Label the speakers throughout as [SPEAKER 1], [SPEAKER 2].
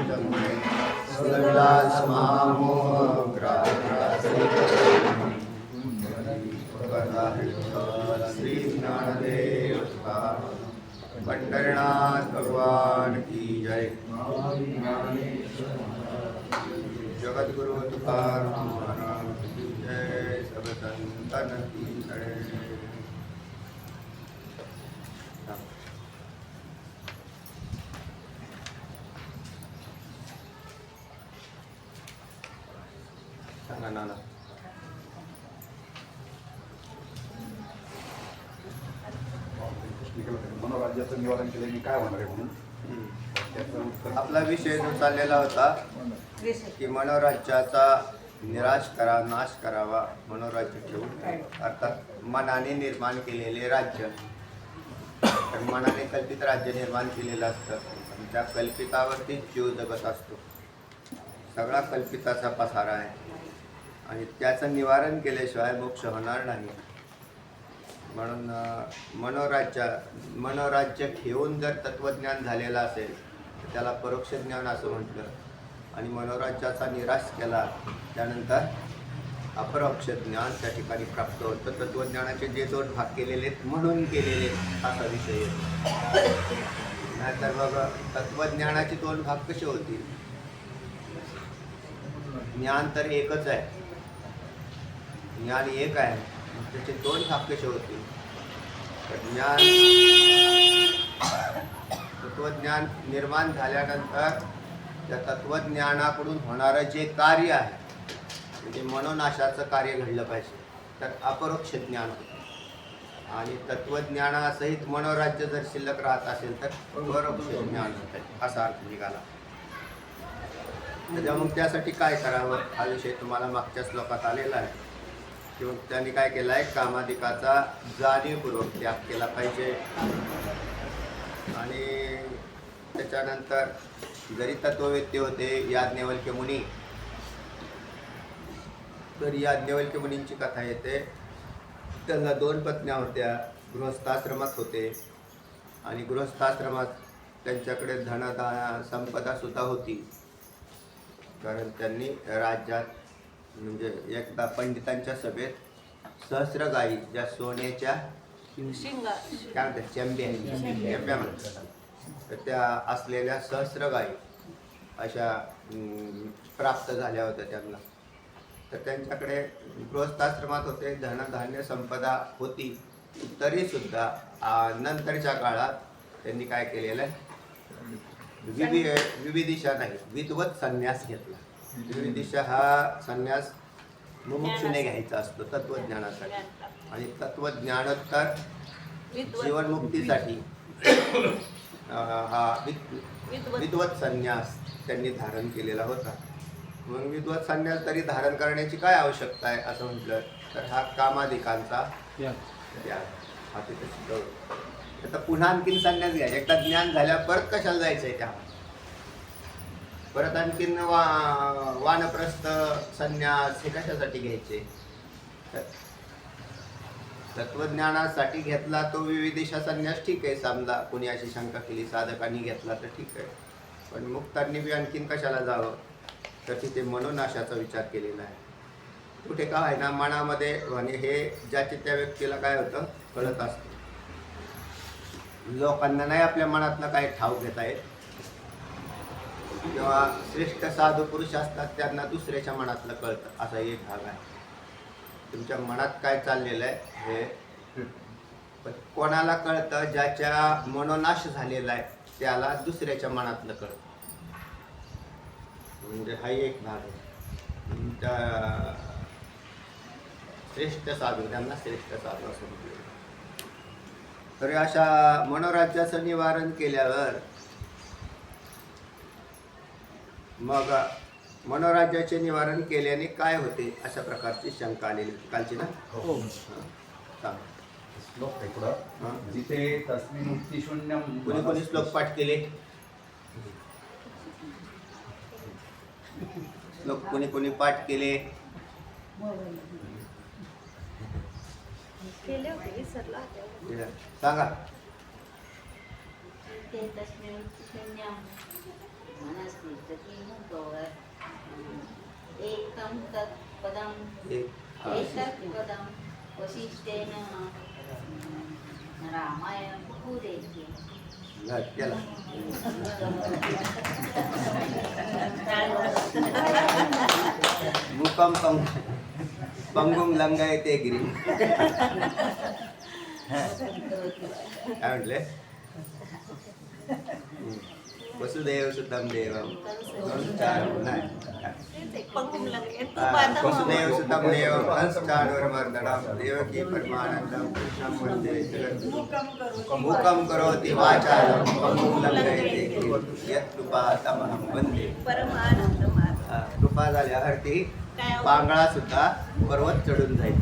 [SPEAKER 1] सुरविलास महामोह श्री ज्ञानदेव पंढरनाथ भगवान की जय। जगत गुरु तुकाराम महाराज की जय। सब संतन की जय। नाना
[SPEAKER 2] मनोराज्याचं निवारण केलं मी काय होणार आहे म्हणून
[SPEAKER 1] आपला विषय जो चाललेला होता की मनोराज्याचा निराश करा, नाश करावा, मनोराज्य ठेवून, अर्थात मनाने निर्माण केलेले राज्य, तर मनाने कल्पित राज्य निर्माण केलेलं असतं आणि त्या कल्पितावरती जीव जगत असतो. सगळा कल्पिताचा पसारा आहे आणि त्याचं निवारण केल्याशिवाय मोक्ष होणार नाही. म्हणून मनोराज्य ठेवून जर तत्वज्ञान झालेलं असेल तर त्याला परोक्ष ज्ञान असं म्हटलं, आणि मनोराज्याचा निराश केला त्यानंतर अपरोक्ष ज्ञान त्या ठिकाणी प्राप्त होतं. तत्वज्ञानाचे जे दोन भाग केलेले आहेत म्हणून केलेले असा विषय आहे. नाहीतर मग तत्वज्ञानाचे दोन भाग कसे होतील? ज्ञान तर एकच आहे, ज्ञान एक आहे, त्याचे दोन भाग कसे होतील? ज्ञान तत्वज्ञान निर्माण झाल्यानंतर त्या तत्वज्ञानाकडून होणारं जे कार्य आहे म्हणजे मनोनाशाचं कार्य घडलं पाहिजे, तर अपरोक्ष ज्ञान होतं. आणि तत्वज्ञानासहित मनोराज्य जर शिल्लक राहत असेल तर परोक्ष ज्ञान होतं, असा अर्थ निघाला. त्याच्यामुळे त्यासाठी काय करावं हा विषय तुम्हाला मागच्या श्लोकात आलेला आहे. किंवा त्यांनी काय केलं आहे, कामाधिकाचा जाणीवपूर्वक त्याग केला पाहिजे. आणि त्याच्यानंतर जरी तत्ववेत्ते होते याज्ञवल्क्य मुनी, तर याज्ञवल्क्य मुनींची कथा येते. त्यांना दोन पत्न्या होत्या, गृहस्थाश्रमात होते आणि गृहस्थाश्रमात त्यांच्याकडे संपदा सुद्धा होती. कारण त्यांनी राज्यात म्हणजे एकदा पंडितांच्या सभेत सहस्र गायी, ज्या सोन्याच्या काय म्हणतात चेंब्या म्हणतात, तर त्या असलेल्या सहस्र गायी अशा प्राप्त झाल्या होत्या त्यांना. तर त्यांच्याकडे गृहस्थाश्रमात होते, धनधान्य संपदा होती, तरीसुद्धा नंतरच्या काळात त्यांनी काय केलेलं आहे, विविदिशा नाही, विद्वत संन्यास घेतला. विविदिशा हा संन्यास मुमुक्षुने घ्यायचा असतो तत्वज्ञानासाठी, आणि तत्वज्ञानोत्तर जीवनमुक्तीसाठी हा विद्वत संन्यास त्यांनी धारण केलेला होता. मग विद्वत संन्यास तरी धारण करण्याची काय आवश्यकता आहे असं म्हटलं तर हा कामाधिकांचा त्याग हा तिथे शिकवतो. आता पुन्हा आणखीन संन्यास घ्या, एकदा ज्ञान झाल्यावर परत कशाला जायचं आहे त्या, परत आणखीन वानप्रस्थ संन्यास हे कशासाठी घ्यायचे? तत्वज्ञानासाठी घेतला तो विविदिशा संन्यास ठीक आहे, समजा कोणी अशी शंका केली साधकांनी घेतला तर ठीक आहे, पण मुक्तांनी बी आणखीन कशाला जावं? तर तिथे मनोनाशाचा विचार केलेला आहे. कुठे का आहे ना मनामध्ये, आणि हे ज्याचे त्या व्यक्तीला काय होतं कळत असतं. लोकांना नाही आपल्या मनातनं काय ठाव घेता येत. जेव्हा श्रेष्ठ साधू पुरुष असतात त्यांना दुसऱ्याच्या मनातलं कळतं, असा एक भाग आहे. तुमच्या मनात काय चाललेलं आहे हे पण कोणाला कळतं? ज्याच्या मनोनाश झालेला आहे त्याला दुसऱ्याच्या मनातलं कळतं. म्हणजे हा एक भाग आहे. त्या श्रेष्ठ साधू, त्यांना श्रेष्ठ साधू असं म्हटलं. तर अशा मनोराज्याचं निवारण केल्यावर मग मनोराज्याचे निवारण केल्याने काय होते अशा प्रकारची शंका आलेली कालची ना.
[SPEAKER 2] हो
[SPEAKER 1] सांग
[SPEAKER 2] श्लोक आहे पुढं, जिथे तस्मिन् मुक्ती शून्यम.
[SPEAKER 1] कोणी कोणी श्लोक पाठ केले? श्लोक कोणी कोणी पाठ केले? सांगा.
[SPEAKER 3] ते तस्मिन् शून्यम मनस्थित पदम एतत् पदम वसिष्ठेन रामाय पुरेति
[SPEAKER 1] केला मुकम पंगुम लंगायते गिरी काय म्हटले वसुदेव सुतम देवम नाही वसुदेव सुतम देवम कंसचाणूरमर्दनम देवकी परमानंदम कृष्णं वन्दे जगद्गुरुं मूकं करोति वाचालं पंगुं लंघयते गिरिं यत्कृपातमहं वन्दे कृपा झाल्यावर ती पांगळा सुद्धा पर्वत चढून जाईल.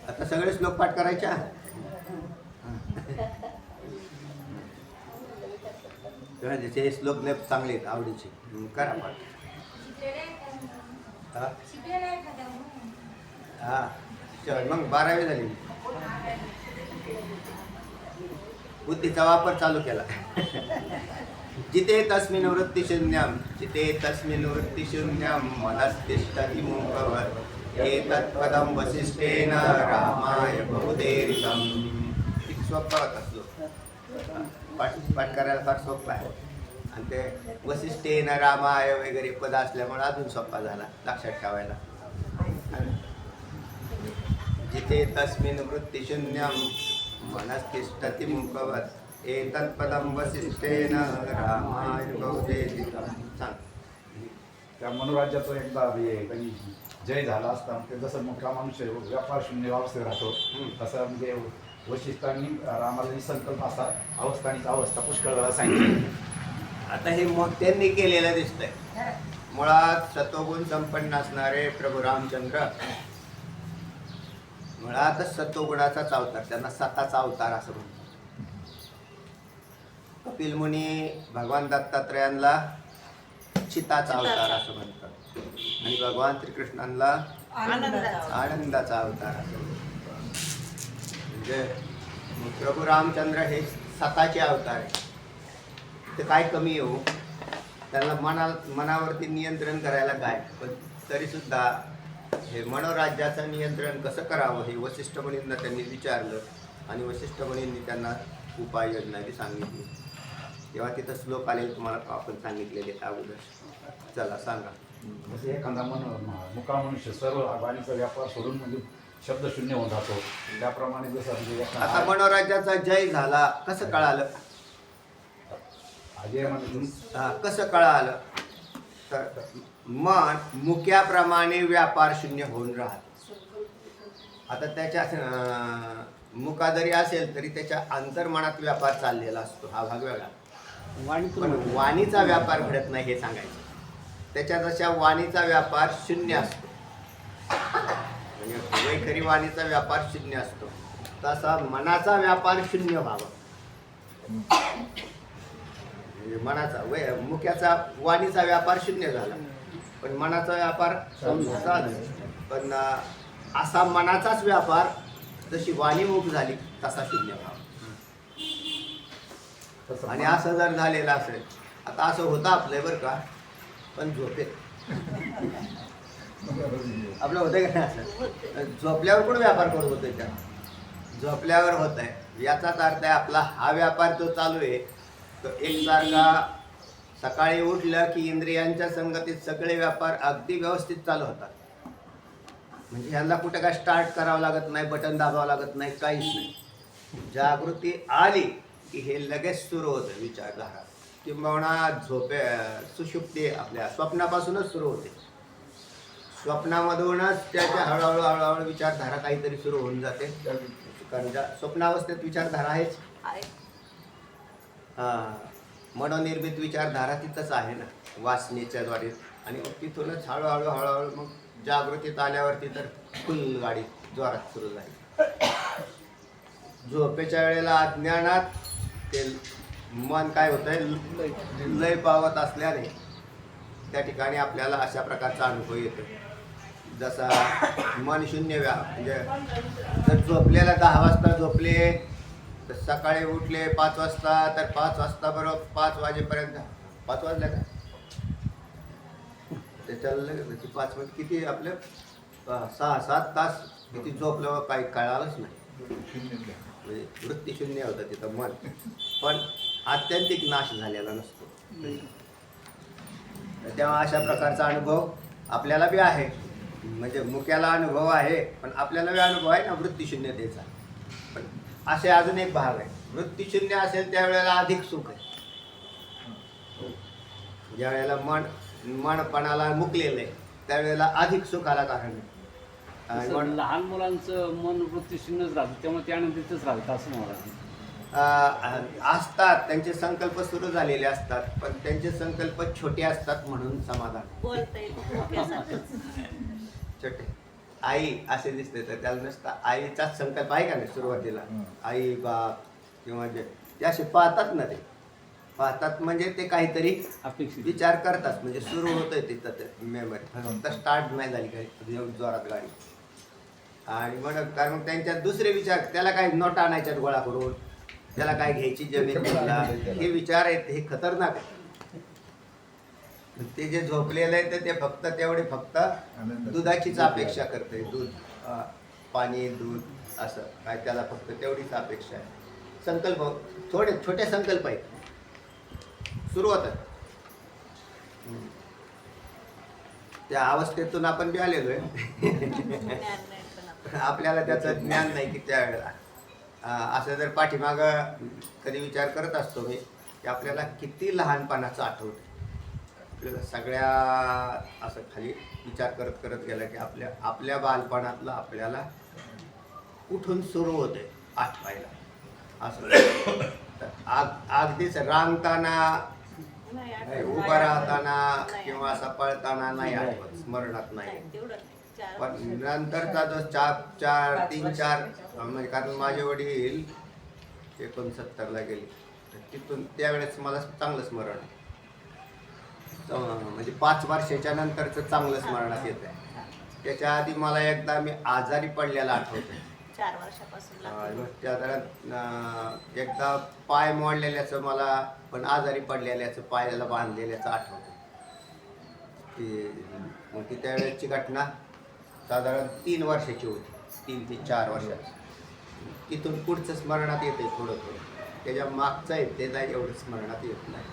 [SPEAKER 1] आता सगळे श्लोक पाठ करायच्या. हे श्लोक लय चांगले आहेत आवडीचे, करा पाठ. हा मग 12वी झाली. बुद्धीचा वापर चालू केला. जिते तस्मिन् वृत्ती शून्यम जिते तस्मिन् वृत्ती शून्यम मनस्तिष्ठति मूकवत् एतत्पदं वसिष्ठेन रामाय बहुदेरितं. सोपा होता श्लोक, पाठ करायला फार सोपा आहे. आणि ते वसिष्ठेन रामाय वगैरे पद असल्यामुळे अजून सोपा झाला लक्षात ठेवायला. जिथे तस्मिन् वृत्ती शून्यम मनस्तिष्ठति मूकवत् एतत्पदं वसिष्ठेन रामाय बहुदेरितं. सांग.
[SPEAKER 2] त्या मनोराज्याचा एकदा काही जय झाला असता ते जसं मोठा मनुष्य व्यापार शून्य अवस्थेत राहतो तसं म्हणजे वशिष्ठांनी रामाला संकल्प असा अवस्थानीचा अवस्था पुष्कळ वेळा सांगितली.
[SPEAKER 1] आता हे मग त्यांनी केलेलं दिसतंय. मुळात सत्वगुण संपन्न असणारे प्रभू रामचंद्र मुळातच सत्वगुणाचाच अवतार, त्यांना सताचा अवतार असं म्हणतात. कपिल मुनी भगवान दत्तात्रयांना चिताचा अवतार असं म्हणतात आणि भगवान श्रीकृष्णांना आनंदाचा अवतार असं म्हणतात. म्हणजे प्रभू रामचंद्र हे सताचे अवतार आहे. ते काय कमी येऊ, त्यांना मनावरती नियंत्रण करायला काय, पण तरीसुद्धा हे मनोराज्याचं नियंत्रण कसं करावं हे वसिष्ठ मुनींना त्यांनी विचारलं आणि वसिष्ठ मुनींनी त्यांना उपाययोजना बी सांगितली. तेव्हा तिथं श्लोक आले तुम्हाला आपण सांगितलेले अगोदर. चला सांगा.
[SPEAKER 2] जसे एखादा मुका मनुष्य सर्व वाणीचा व्यापार सोडून म्हणजे शब्द शून्य होऊन जातो त्याप्रमाणे जसं म्हणजे
[SPEAKER 1] आता मनोराज्याचा जय झाला कसं कळालं?
[SPEAKER 2] अजय म्हणजे
[SPEAKER 1] कसं कळालं तर मन मुक्याप्रमाणे व्यापार शून्य होऊन राहत. आता त्याच्या मुका जरी असेल तरी त्याच्या अंतर्मनात व्यापार चाललेला असतो, हा भाग वेगळा. पण वाणीचा व्यापार घडत नाही हे सांगायचं. त्याच्या जशा वाणीचा व्यापार शून्य असतो म्हणजे वैखरी वाणीचा व्यापार शून्य असतो तसा मनाचा व्यापार शून्य व्हावा. मनाचा मुख्याचा वाणीचा व्यापार शून्य झाला पण मनाचा व्यापार चालू. पण असा मनाचाच व्यापार जशी वाणी मुख झाली तसा शून्य व्हावा. आणि असं जर झालेलं असेल, आता असं होतं आपलं बरं का, पण झोपेत आपलं होतं का असं झोपल्यावर पण व्यापार करत होते. त्या झोपल्यावर होत आहे याचाच अर्थ आहे आपला हा व्यापार जो चालू आहे तो एकसारखा सकाळी उठलं की इंद्रियांच्या संगतीत सगळे व्यापार अगदी व्यवस्थित चालू होतात. म्हणजे ह्यांना कुठं काय स्टार्ट करावं लागत नाही, बटन दाबावं लागत नाही, काहीच नाही. जागृती आली की हे लगेच सुरू होतं विचारधारा. किंबहुना सुषुप्ती आपल्या स्वप्नापासूनच सुरू होते. स्वप्नामधूनच त्याच्या हळूहळू हळूहळू विचारधारा काहीतरी सुरू होऊन जाते. कारण स्वप्नावस्थेत विचारधारा आहेच. मनोनिर्मित विचारधारा तिथंच आहे ना वासनेच्या द्वारे. आणि मग तिथूनच हळूहळू हळूहळू मग जागृतीत आल्यावरती तर फुल गाडी जोरात सुरू झाली. झोपेच्या वेळेला अज्ञानात ते मन काय होतंय लय पावत असल्याने त्या ठिकाणी आपल्याला अशा प्रकारचा अनुभव येतो. जसा मन शून्य म्हणजे जर झोपलेला 10 वाजता झोपले तर सकाळी उठले 5 वाजता, तर 5 वाजता बरोबर 5 वाजेपर्यंत 5 वाजल्या का त्याच्याला लगेच 5 मध्ये किती आपलं 6-7 तास किती झोपलं काही कळालंच नाही. म्हणजे वृत्तीशून्य होतं तिथं मन, पण आत्यंतिक नाश झालेला नसतो. तर तेव्हा अशा प्रकारचा अनुभव आपल्याला बी आहे. म्हणजे मुक्याला अनुभव आहे, पण आपल्याला बी अनुभव आहे ना वृत्तीशून्यतेचा. पण असे अजून एक भाग आहे, वृत्तीशून्य असेल त्यावेळेला अधिक सुख आहे. ज्या वेळेला मनपणाला मुकलेलं आहे त्यावेळेला अधिक सुखाला कारण आहे. आणि
[SPEAKER 4] तसं लहान मुलांचं मन वृत्तीशून्यच राहतं, त्यामुळे ते आनंदीतच राहतं असं मला वाटतं.
[SPEAKER 1] असतात त्यांचे संकल्प सुरू झालेले असतात, पण त्यांचे संकल्प छोटे असतात म्हणून समाधान. छोटे आई असे दिसते तर त्याला नसता आईचाच संकल्प आहे का नाही सुरुवातीला. आई बाप किंवा ते असे पाहतात ना, ते पाहतात म्हणजे ते काहीतरी
[SPEAKER 4] अपेक्षित
[SPEAKER 1] विचार करतात. म्हणजे सुरू होतंय तिथं ते मेमरी, फक्त स्टार्ट नाही झाली काही जोरात गाडी. आणि कारण मग त्यांच्यात दुसरे विचार, त्याला काही नोटा आणायच्यात गोळा करून, त्याला काय घ्यायची जमीन घ्यायला, हे विचार आहेत हे खतरनाक आहे. ते जे झोपलेलं आहे तर ते फक्त दुधाचीच अपेक्षा करते. दूध पाणी दूध असं काय, त्याला फक्त तेवढीच अपेक्षा आहे. संकल्प छोटे संकल्प आहेत, सुरू होतात. त्या अवस्थेतून आपण बी आलेलो आहे. आपल्याला त्याचं ज्ञान नाही की त्यावेळेला असं जर पाठीमाग कधी विचार करत असतो मी की आपल्याला किती लहानपणाचं आठवतं. आपल्याला सगळ्या असं खाली विचार करत गेला की आपल्या बालपणातलं आपल्याला कुठून सुरू होते आठवायला. असं अगदीच रांगताना, उभं राहताना किंवा असं पळताना नाही आठवत, स्मरणात नाही. पण नंतरचा जो 3-4 म्हणजे, कारण माझे वडील 69ला गेले, तिथून त्यावेळेस मला चांगलं स्मरण आहे. म्हणजे 5 वर्षाच्या नंतरचं चांगलं स्मरणात येत आहे. त्याच्या आधी मला एकदा मी आजारी पडलेला आठवतोय.
[SPEAKER 5] 4 वर्षापासून
[SPEAKER 1] एकदा पाय मोडलेल्याचं मला, पण आजारी पडलेल्याचं पायाला बांधलेल्याचं आठवतं. मग ती त्यावेळेची घटना साधारण 3 वर्षाची होती, 3 ते 4 वर्षाची. तिथून पुढचं स्मरणात येते थोडं. त्याच्या मागचं आहे ते नाही एवढं स्मरणात येत नाही.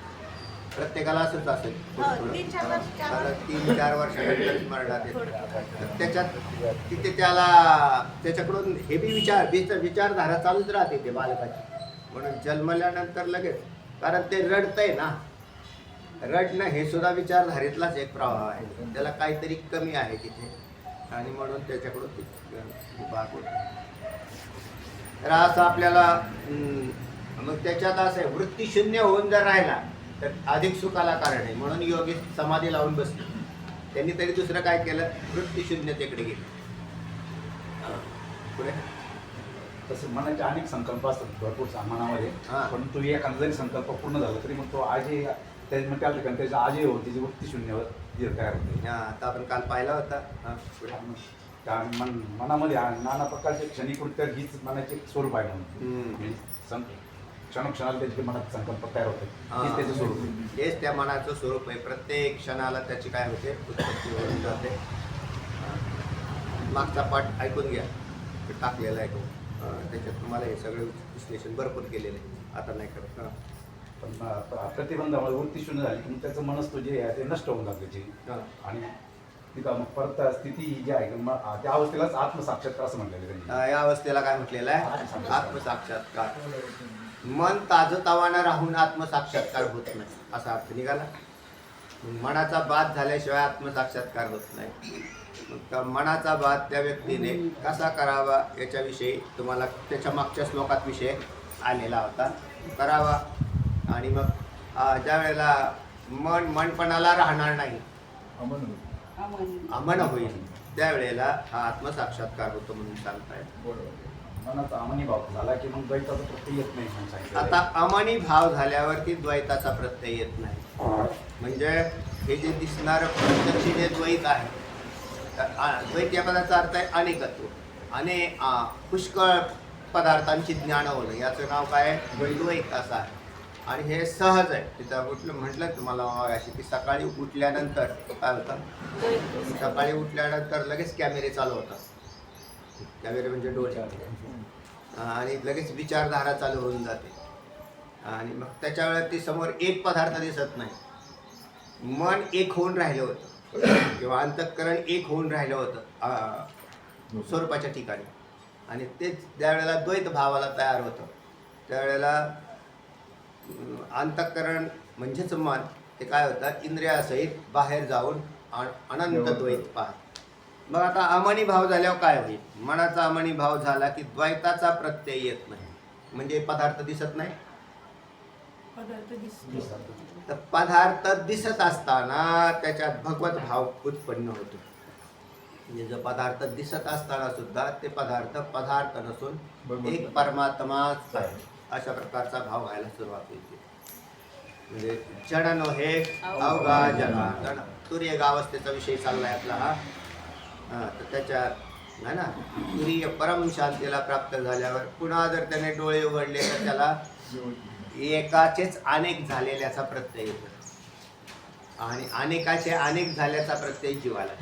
[SPEAKER 1] प्रत्येकाला असंच असेल, 3-4 वर्षानंतर स्मरणात येतं. त्याच्यात तिथे त्याच्याकडून हे बी विचारधारा चालूच राहते ते बालकाची. म्हणून जन्मल्यानंतर लगेच, कारण ते रडतंय ना, रडणं हे सुद्धा विचारधारेतलाच एक प्रवाह आहे. त्याला काहीतरी कमी आहे तिथे, आणि म्हणून त्याच्याकडून भाग होतो. तर असं आपल्याला मग त्याच्यात असं आहे, वृत्तीशून्य होऊन जर राहिला तर अधिक सुखाला कारण आहे. म्हणून योगी समाधी लावून बसले. त्यांनी तरी दुसरं काय केलं, वृत्तीशून्यतेकडे गेले. पुढे
[SPEAKER 2] तसं मनाचे अनेक संकल्प असतात भरपूर मनामध्ये, पण तो एखादा जरी संकल्प पूर्ण झाला तरी मग तो आजी त्या ठिकाणी त्याच्या आजी होती जी वृत्तीशून्यवर तयार होते.
[SPEAKER 1] आता आपण काल पाहिला होता.
[SPEAKER 2] त्या मनामध्ये नाना प्रकारचे क्षणिकृत्य हीच मनाचे स्वरूप आहे म्हणून क्षणोक्षणाला त्याचे मनात संकल्प तयार होते, हेच त्याचं स्वरूप आहे.
[SPEAKER 1] हेच त्या मनाचं स्वरूप आहे. प्रत्येक क्षणाला त्याची काय होते, उत्पत्ती होऊन जाते. मागचा पाठ ऐकून घ्या, टाकलेला आहे तो. त्याच्यात तुम्हाला हे सगळे विश्लेषण भरपूर केलेलं आहे, आता नाही करत.
[SPEAKER 2] पण प्रतिबंधामुळे वृत्तीशून्य झाली की त्याचं मनस्तो जे आहे ते नष्ट होऊन जातं त्याची. आणि तिथं मग परत स्थिती जी आहे त्या अवस्थेलाच आत्मसाक्षात्कार असं म्हटलेलं त्यांनी.
[SPEAKER 1] या अवस्थेला काय म्हटलेलं आहे, आत्मसाक्षात्कार. मन ताजंतवानं राहून आत्मसाक्षात्कार होत नाही असा अर्थ निघाला. मनाचा बाध झाल्याशिवाय आत्मसाक्षात्कार होत नाही. मग मनाचा बाध त्या व्यक्तीने कसा करावा याच्याविषयी तुम्हाला त्याच्या मागच्या श्लोकात विषय आलेला होता. करावा, आणि मग ज्या वेळेला मनपणाला राहणार नाही, अमन होईल, त्यावेळेला हा आत्मसाक्षात्कार होतो म्हणून सांगताय.
[SPEAKER 2] मनाचा अमनी भाव झाला की मग द्वैताचा प्रत्यय येत नाही.
[SPEAKER 1] आता अमनी भाव झाल्यावरती द्वैताचा प्रत्यय येत नाही. म्हणजे हे जे दिसणारं प्रत्यक्ष जे द्वैत आहे, द्वैत या पदाचा अर्थ आहे अनेकत्व. पुष्कळ पदार्थांची ज्ञान होणं याचं नाव काय आहे? द्वैत असं आहे. आणि हे सहज आहे. तिथं म्हटलं तुम्हाला अशी की सकाळी उठल्यानंतर काय होतं, सकाळी उठल्यानंतर लगेच कॅमेरे चालू होतात. कॅमेरे म्हणजे डोळे, आणि लगेच विचारधारा चालू होऊन जाते. आणि मग त्याच्या वेळेत ती समोर एक पदार्थ दिसत नाही. मन एक होऊन राहिलं होतं किंवा अंतःकरण एक होऊन राहिलं होतं स्वरूपाच्या ठिकाणी. आणि तेच ज्यावेळेला द्वैत भावाला तयार होतं त्यावेळेला अंतःकरण म्हणजेच मन ते काय होतं, इंद्रियासहित बाहेर जाऊन अनंत द्वैत पाहत. मग आता अमनी भाव झाल्यावर काय होईल? मनाचा अमनी भाव झाला की द्वैताचा प्रत्यय येत नाही, म्हणजे पदार्थ दिसत नाही. तर पदार्थ दिसत असताना त्याच्यात भगवत भाव उत्पन्न होतो. म्हणजे जो पदार्थ दिसत असताना सुद्धा ते पदार्थ नसून एक परमात्माच आहे अशा प्रकारचा भाव व्हायला सुरुवात होते. म्हणजे जड नव्हे अवघा जनार्दन, तुर्य अवस्थेचा विषय चाललाय आपला हा. तर त्याच्यात आहे ना, तुरीय परम शांतीला प्राप्त झाल्यावर पुन्हा जर त्याने डोळे उघडले तर त्याला एकाचेच अनेक झालेल्याचा प्रत्यय येतो. आणि अनेकाचे अनेक झाल्याचा प्रत्यय जीवाला,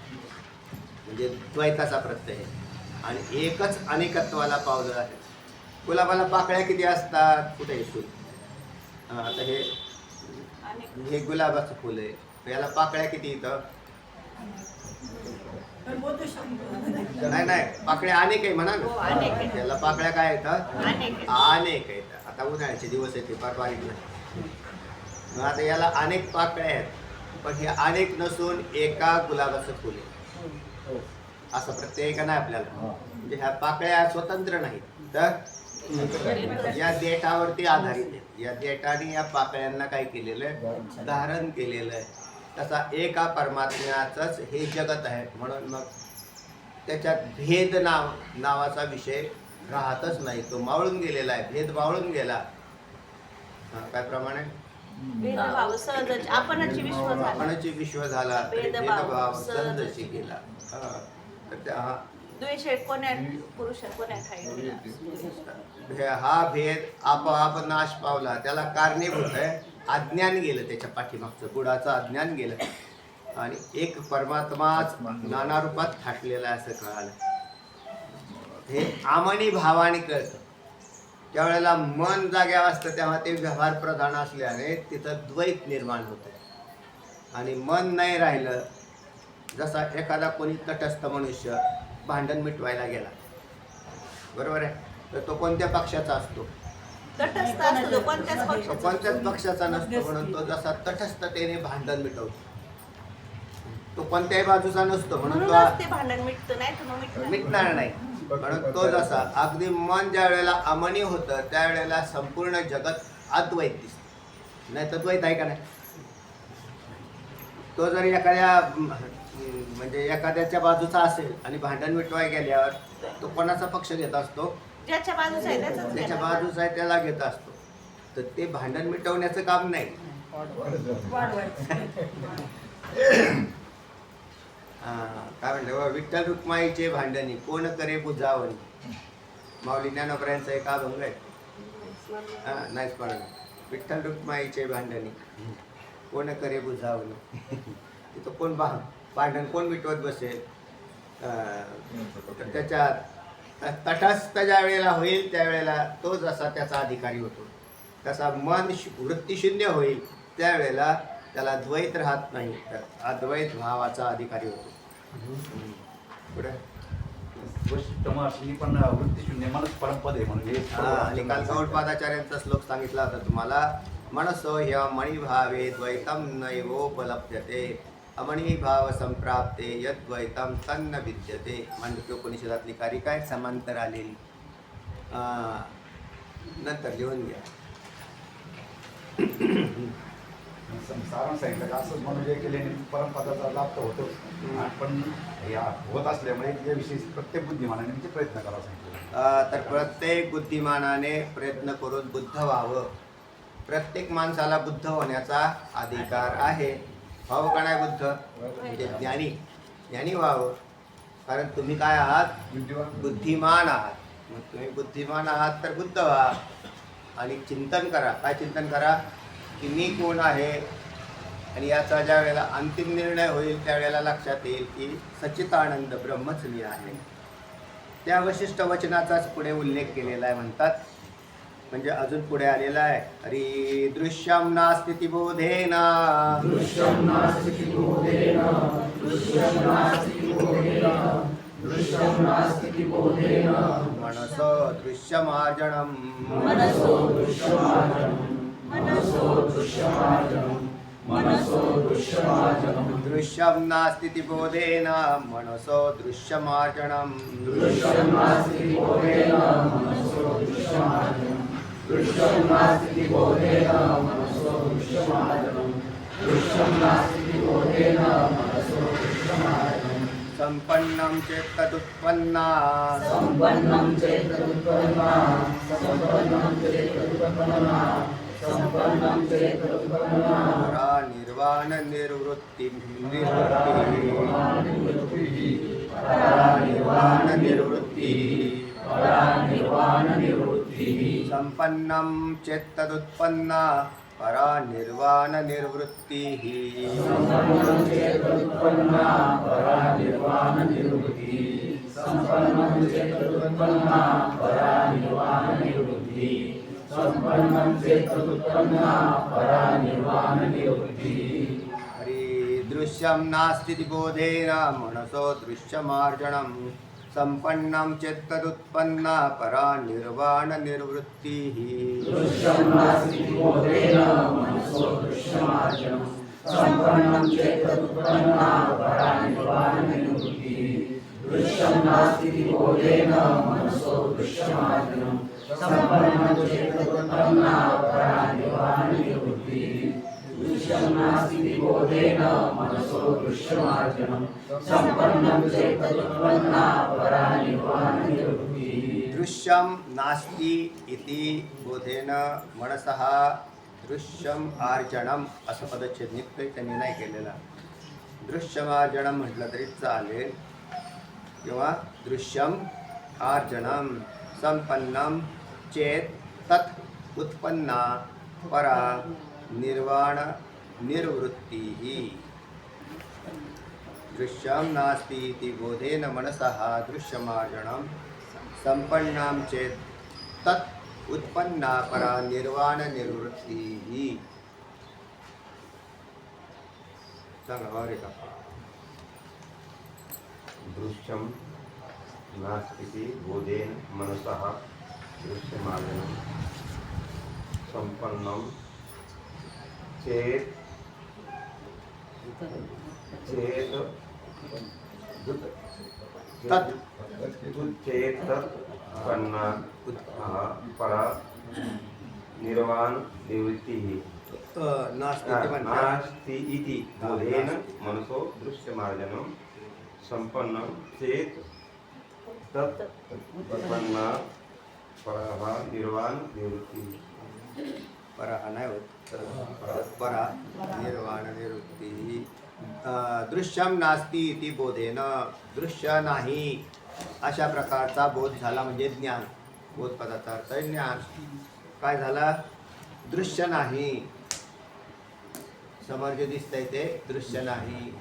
[SPEAKER 1] म्हणजे द्वैताचा प्रत्यय. आणि एकच अनेकत्वाला पावलं आहे. गुलाबाला पाकळ्या किती असतात? कुठे फुल? आता हे गुलाबाचं फुल आहे, याला पाकळ्या किती येतं? नाही, पाकळ्या अनेक आहे म्हणा ना. त्याला पाकळ्या काय येतात? अनेक येतात. आता उन्हाळ्याचे दिवस येते फार बारीक नाही. मग आता याला अनेक पाकळ्या आहेत, पण हे अनेक नसून एका गुलाबाचं फुल आहे असं प्रत्यय का नाही आपल्याला. म्हणजे ह्या पाकळ्या स्वतंत्र नाहीत, तर या देठावरती आधारित आहेत. या देठाने या पाकळ्यांना काय केलेलं आहे? धारण केलेलं आहे. तसा एका परमात्म्याचंच हे जगत आहे. म्हणून मग त्याच्यात भेद नावाचा विषय राहतच नाही. तो मावळून गेलेला आहे. भेद मावळून गेला. काय प्रमाणे?
[SPEAKER 5] भेदभाव सहज आपणची
[SPEAKER 1] विश्व झाला, भेदभाव सहजशी गेला.
[SPEAKER 5] द्वेष कोण्या पुरुष कोण्या ठाई
[SPEAKER 1] हा भेद आपोआप नाश पावला. त्याला कारणीभूत आहे अज्ञान गेलं, त्याच्या पाठीमागचं गुडाचं अज्ञान गेलं. आणि एक परमात्माच नाना रूपात थाटलेला असं कळालं. हे आमनी भावाने कळतं. त्यावेळेला मन जाग्यावर असतं तेव्हा ते व्यवहार प्रधान असल्याने तिथं द्वैत निर्माण होतं. आणि मन नाही राहिलं, जसा एखादा कोणी तटस्थ मनुष्य भांडण मिटवायला गेला, बरोबर आहे, तर तो कोणत्या पक्षाचा असतो? कोणत्याच पक्षाचा नसतो. म्हणून तो जसा तटस्थतेने भांडण मिटवतो, तो कोणत्याही बाजूचा नसतो. म्हणून तो
[SPEAKER 5] भांडण
[SPEAKER 1] मिटणार नाही. म्हणून तो जसा अगदी मन ज्या वेळेला अमनी होतं त्यावेळेला संपूर्ण जगत अद्वैत दिसतं. नाही तर द्वैत आहे का नाही? तो जर एखाद्याच्या बाजूचा असेल आणि भांडण मिटवाय गेल्यावर तो कोणाचा पक्ष घेत असतो?
[SPEAKER 5] ज्याच्या बाजूचा
[SPEAKER 1] आहे त्याला घेत असतो. तर ते भांडण मिटवण्याचं काम नाही. काय म्हणते, विठ्ठल रुक्माईचे भांडणी कोण करे बुजावणी. माऊली ज्ञानोबरायांचा एक अभंग आहे. नाहीच पण विठ्ठल रुक्माईचे भांडणी कोण करे बुजावणी. तिथं कोण भांडण कोण मिटवत बसेल? त्याच्यात तटस्थ ज्या वेळेला होईल त्यावेळेला तो जसा त्याचा अधिकारी होतो, तसा मन वृत्तीशून्य होईल त्यावेळेला त्याला द्वैत राहत नाही, तर अद्वैत भावाचा अधिकारी होतो. पुढे
[SPEAKER 2] वशिष्ठ महर्षींनी पण वृत्तीशून्य मनच परमपद आहे म्हणून
[SPEAKER 1] आणि काल गौडपादाचार्यांचा श्लोक सांगितला होता तुम्हाला. मनसो ह्य मणिभावे द्वैतम नैवोपलभ्यते अमणिभाव संप्राप्ते यद्वैतम तन्न विद्यते. मांडुक्योपनिषदातली कारिका आहे, समांतर आलेली. नंतर लिहून घ्या.
[SPEAKER 2] सारांश सांगितलं का असंच म्हणून जे केल्याने परमपदाचा लाभ तर होतो, पण या होत असल्यामुळे याविषयी प्रत्येक बुद्धिमानाने म्हणजे प्रयत्न करावा सांगितलं.
[SPEAKER 1] तर प्रत्येक बुद्धिमानाने प्रयत्न करून बुद्ध व्हावं. प्रत्येक माणसाला बुद्ध होण्याचा अधिकार आहे. व्हावं का नाही बुद्ध? म्हणजे ज्ञानी व्हावं. कारण तुम्ही काय आहात? बुद्धिमान आहात. मग तुम्ही बुद्धिमान आहात तर बुद्ध व्हा आणि चिंतन करा. काय चिंतन करा? की मी कोण आहे, आणि याचा ज्या वेळेला अंतिम निर्णय होईल त्यावेळेला लक्षात येईल की सच्चिदानंद ब्रह्मच मी आहे. त्या वशिष्ठ वचनाचाच पुढे उल्लेख केलेला आहे. म्हणतात म्हणजे अजून पुढे आलेला आहे, हरी दृश्यम नास्ति बोधेन मनसो दृश्यमार्जनम दृश्यम नास्ति बोधेन मनसो दृश्यमार्जनम संपन्नं चेत् तदुत्पन्ना परा निर्वाण निर्वृत्ति संपन्नं चेत् तदुत्पन्ना परा निर्वाण निर्वृत्तिः हरि दृश्यं नास्ति बोधेन मनसो दृश्यमार्जनं संपन्नं चेत् तदुत्पन्ना परा निर्वाण निर्वृत्तिः दृश्यम नास्ति इति बोधेन मनसः दृश्यम आर्जनम असं पदच्छेद निघतोय, त्यांनी नाही केलेला. दृश्यमार्जनम म्हटलं तरी चालेल, किंवा दृश्यम आर्जनम संपन्नम चेत तत् उत्पन्ना परा निर्वाण निर्वृत्तिः. दृश्यम नास्ति इति बोधेन मनसः दृश्यमार्जनम संपन्नं चेत् तत् उत्पन्ना परा निर्वाण निर्वृत्तिः. सांगा वारे का.
[SPEAKER 6] दृश्यम नास्ति बोधेन मनसः दृश्यमार्जनं संपन्नं चेत् उत्पन्ना परा निर्वाण निवृत्तिः. नास्ति इति बोधेन मनसो दृश्यमार्जनं संपन्नं चेत् तत् उत्पन्ना परा निर्वाण निवृत्तिः.
[SPEAKER 1] परा नाही होत, परा निर्वाण निवृत्तिः. दृश्यम नास्ति इति बोधेन, दृश्य नाही अशा प्रकारचा बोध झाला म्हणजे ज्ञान. बोध पदाचा अर्थ आहे ज्ञान. काय झाला? दृश्य नाही, समोर जे दिसतंय ते दृश्य नाही.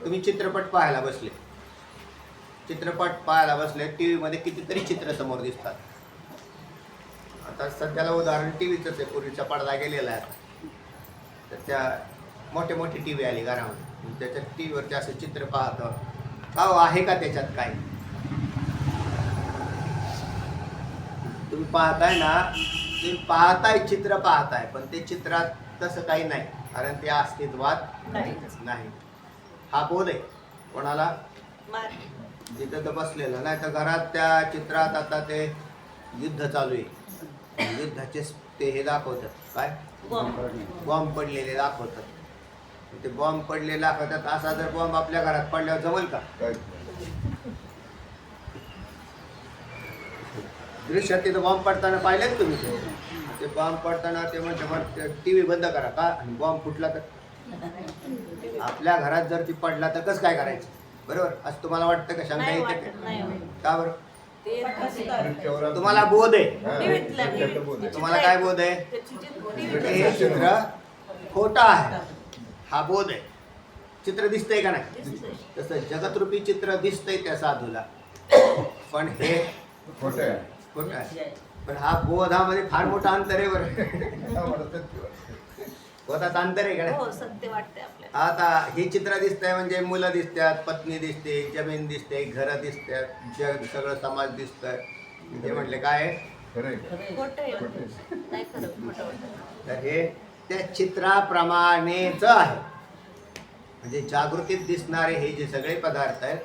[SPEAKER 1] तुम्ही चित्रपट पाहायला बसले, टी व्हीमध्ये कितीतरी चित्र समोर दिसतात. आता सध्याला उदाहरण टी व्हीचंच आहे. पूर्वीचा पडदा गेलेला आहे, तर त्या मोठे टी व्ही आली घरामध्ये, त्याच्यात टी व्हीवरचे असं चित्र पाहतं का आहे का त्याच्यात काय? तुम्ही पाहताय ना, तुम्ही पाहताय, चित्र पाहताय, पण ते चित्रात तसं काही नाही, कारण ते अस्तित्वात नाही. हा बोध आहे कोणाला? जिथं तर बसलेलं नाही, तर घरात त्या चित्रात आता ते युद्ध चालू आहे. युद्धाचे ते हे दाखवतात, काय बॉम्ब पडलेले दाखवतात. ते बॉम्ब पडलेले दाखवतात. असा जर बॉम्ब आपल्या घरात पडल्यावर जमल का? दृश्यात तिथं बॉम्ब पडताना पाहिलेत तुम्ही? ते बॉम्ब पडताना ते म्हणजे टी व्ही बंद करा का, आणि बॉम्ब फुटला तर आपल्या घरात जर ती पडला तर कसं काय करायचं? बरोबर असं तुम्हाला वाटतं का? शंका
[SPEAKER 5] नाही
[SPEAKER 1] येते
[SPEAKER 5] वाटत,
[SPEAKER 1] का?
[SPEAKER 5] नाही वाटत.
[SPEAKER 1] का बरं?
[SPEAKER 5] ते असतं.
[SPEAKER 1] तुम्हाला बोध आहे,
[SPEAKER 5] टीव्हीतलं, टीव्ही.
[SPEAKER 1] तुम्हाला काय बोध आहे?
[SPEAKER 5] त्याची जी
[SPEAKER 1] की
[SPEAKER 5] टीव्हीतलं
[SPEAKER 1] हे चित्र खोटं आहे, हा बोध आहे. चित्र दिसतंय का नाही?
[SPEAKER 5] दिसतंय.
[SPEAKER 1] तसं जगतरूपी चित्र दिसतंय त्या साधूला, पण हे
[SPEAKER 2] खोटं आहे.
[SPEAKER 1] खोटं आहे. पण हा बोधामध्ये फार मोठं अंतर आहे बरं. बोधात अंतर आहे का नाही?
[SPEAKER 5] हो, सत्य वाटतंय आपल्याला.
[SPEAKER 1] आता हे चित्र दिसतंय म्हणजे मुलं दिसतात, पत्नी दिसते, जमीन दिसते, घरं दिसतात, जग सगळं समाज दिसतंय. हे म्हटले काय आहे?
[SPEAKER 2] खरं आहे.
[SPEAKER 5] खोटं आहे. नाही खरं, खोटं वाटतं.
[SPEAKER 1] तर हे त्या चित्राप्रमाणेच आहे. म्हणजे जागृतीत दिसणारे हे जे सगळे पदार्थ आहेत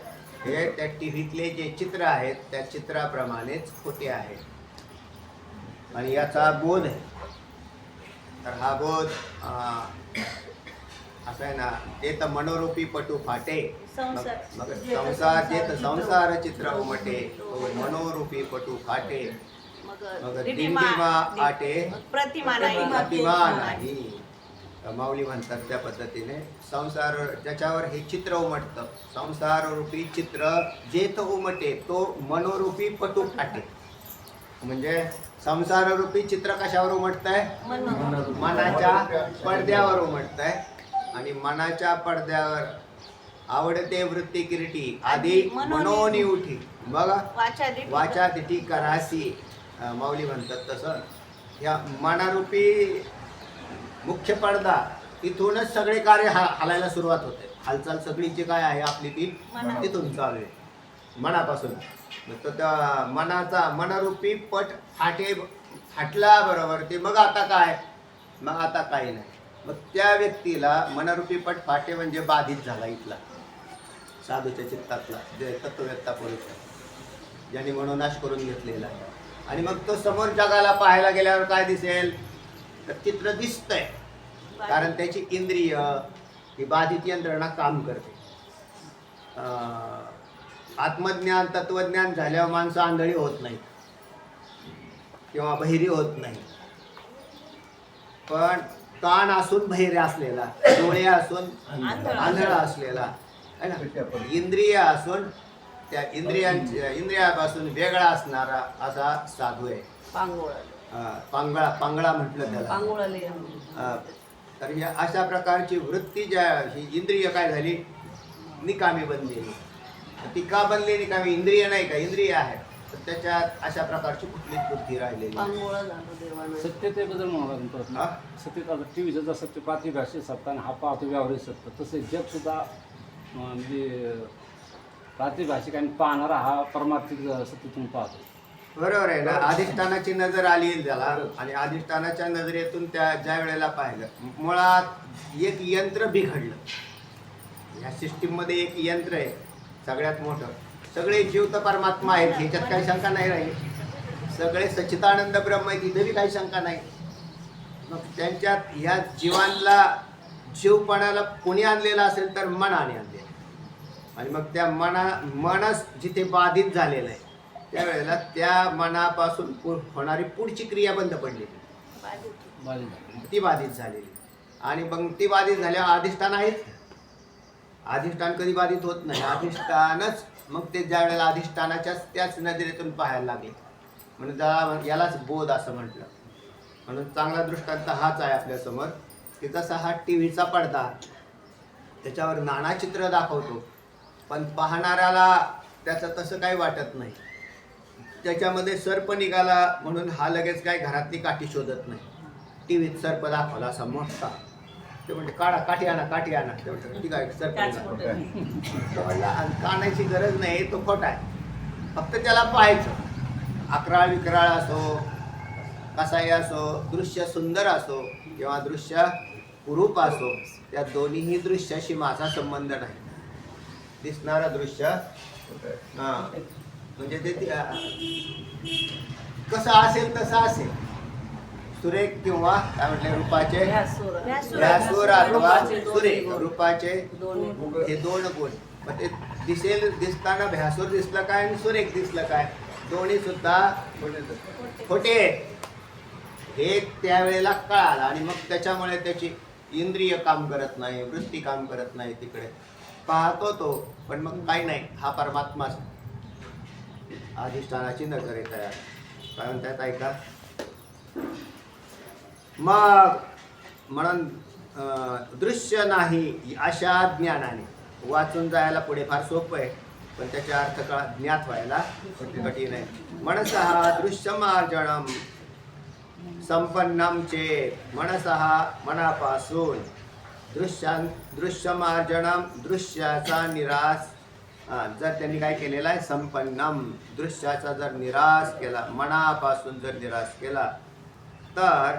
[SPEAKER 1] हे त्या टीव्हीतले जे चित्र आहेत त्या चित्राप्रमाणेच खोटे आहेत आणि याचा बोध आहे. तर हा बोध असं आहे ना, ते तर मनोरूपी पटू फाटे,
[SPEAKER 5] संसार.
[SPEAKER 1] मग संसार जे तर संसार चित्र उमटे, तो मनोरूपी पटू फाटे, मग दिंडीमा आटे
[SPEAKER 5] प्रतिमा नाही.
[SPEAKER 1] प्रतिमा नाही. माऊली म्हणतात त्या पद्धतीने संसार ज्याच्यावर हे चित्र उमटतं, संसार रूपी चित्र जे तो उमटे तो मनोरूपी पटू फाटे. म्हणजे संसार रूपी चित्र कशावर उमटतंय? मनाच्या पडद्यावर उमटतंय आणि मनाच्या पडद्यावर आवडते वृत्ती किरीटी आधी मनोनी उठी मग वाचा तिठी करासी. माऊली म्हणतात तसं या मनारूपी मुख्य पडदा इथूनच सगळे कार्य हालायला सुरुवात होते. हालचाल सगळी जी काय आहे आपली ती तिथून चालू आहे, मनापासून. तर त्या मनाचा मनरूपी पट फाटला बरोबर ते मग आता काय? मग आता काही नाही. मग त्या व्यक्तीला मनरूपी पट फाटे म्हणजे बाधित झाला इथला साधूच्या चित्तातला जे तत्ववेत्ता पुरुष आहे ज्यांनी मनोनाश करून घेतलेला आहे. आणि मग तो समोर जगाला पाहायला गेल्यावर काय दिसेल? तर चित्र दिसतंय, कारण त्याची इंद्रिय ही बाधित यंत्रणा काम करते. आत्मज्ञान तत्वज्ञान झाल्यावर माणसं आंधळी होत नाही किंवा बहिरी होत नाही, पण कान असून बहिरे असलेला, डोळे असून आंधळा असलेला है ना, इंद्रिय असून त्या इंद्रियापासून वेगळा असणारा असा साधू आहे. पांगळा म्हटलं त्याला. तर या अशा प्रकारची वृत्ती ज्या ही इंद्रिय काय झाली? निकामी बनलेली. ती का बनली निकामी? इंद्रिय नाही का? इंद्रिय आहे, तर त्याच्यात अशा प्रकारची कुठलीच बुद्धी राहिलेली.
[SPEAKER 4] सत्यतेबद्दल
[SPEAKER 1] हा?
[SPEAKER 4] म्हणा सत्यता टीव्हीचं जसं सत्य प्रातिभाषिक सत्ता आणि हा पाहतो व्यावहारिक सत्य, तसे जग सुद्धा म्हणजे प्रातिभाषिक आणि पाहणारा हा परमार्थिक सत्यतून पाहतो.
[SPEAKER 1] बरोबर आहे ना. अधिष्ठानाची नजर आली त्याला आणि अधिष्ठानाच्या नजरेतून त्या ज्या वेळेला पाहिलं, मुळात एक यंत्र बिघडलं. या सिस्टीम मध्ये एक यंत्र आहे सगळ्यात मोठं. सगळे जीव तर परमात्मा आहेत ह्याच्यात काही शंका नाही राहिली. सगळे सच्चिदानंद ब्रह्म आहेत इथेही काही शंका नाही. मग त्यांच्यात ह्या जीवांना जीवपणाला कोणी आणलेला असेल तर मनाने आणलेलं. आणि मग त्या मनच जिथे बाधित झालेलं आहे त्यावेळेला त्या मनापासून होणारी पुढची क्रिया बंद पडलेली, ती बाधित झालेली. आणि मग ती बाधित झाल्यावर अधिष्ठान आहेत. अधिष्ठान कधी बाधित होत नाही. अधिष्ठानच मग ते ज्या वेळेला अधिष्ठानाच्याच त्याच नजरेतून पाहायला लागले म्हणून यालाच बोध असं म्हटलं. म्हणून चांगला दृष्टांत हाच आहे आपल्यासमोर की जसा हा टीव्हीचा पडदा त्याच्यावर नाना चित्र दाखवतो, पण पाहणाऱ्याला त्याचं तसं काही वाटत नाही. त्याच्यामध्ये सर्प निघाला म्हणून हा लगेच काय घरातली काठी शोधत नाही. टीव्हीत सर्प दाखवला असा मोठा, ते म्हणजे काढा काठी आणा काठी आणा, ठीक आहे सर्प काढायची गरज नाही, तो खोटा आहे. फक्त त्याला पाहायचं. अकराळ विकराळ असो कसाही असो, दृश्य सुंदर असो किंवा दृश्य कुरूप असो, त्या दोन्हीही दृश्याशी माझा संबंध नाही. दिसणारं दृश्य म्हणजे ते कसं असेल तसं असेल. सुरेख किंवा काय म्हटले रूपाचे भ्यासूर अथवा सुरेख रूपाचे हे दोन गुण. मग ते दिसताना भ्यासूर दिसलं काय आणि सुरेख दिसलं काय, दोन्ही सुद्धा खोटे हे त्यावेळेला कळालं. आणि मग त्याच्यामुळे त्याची इंद्रिय काम करत नाही, वृत्ती काम करत नाही तिकडे. पाहतो तो, पण मग काही नाही, हा परमात्माच अधिष्ठानाची नजर आहे तयार. काय म्हणतात ऐका. मग म्हणून दृश्य नाही अशा ज्ञानाने वाचून जायला पुढे फार सोपं आहे, पण त्याचा अर्थ ज्ञात व्हायला कठीण आहे. मनसः दृश्यमार्जनम संपन्नम चेत, मनसः मनापासून दृश्यमार्जनम दृश्याचा निराश जर त्यांनी काय केलेला आहे, संपन्नम दृश्याचा जर निराश केला, मनापासून जर निराश केला, तर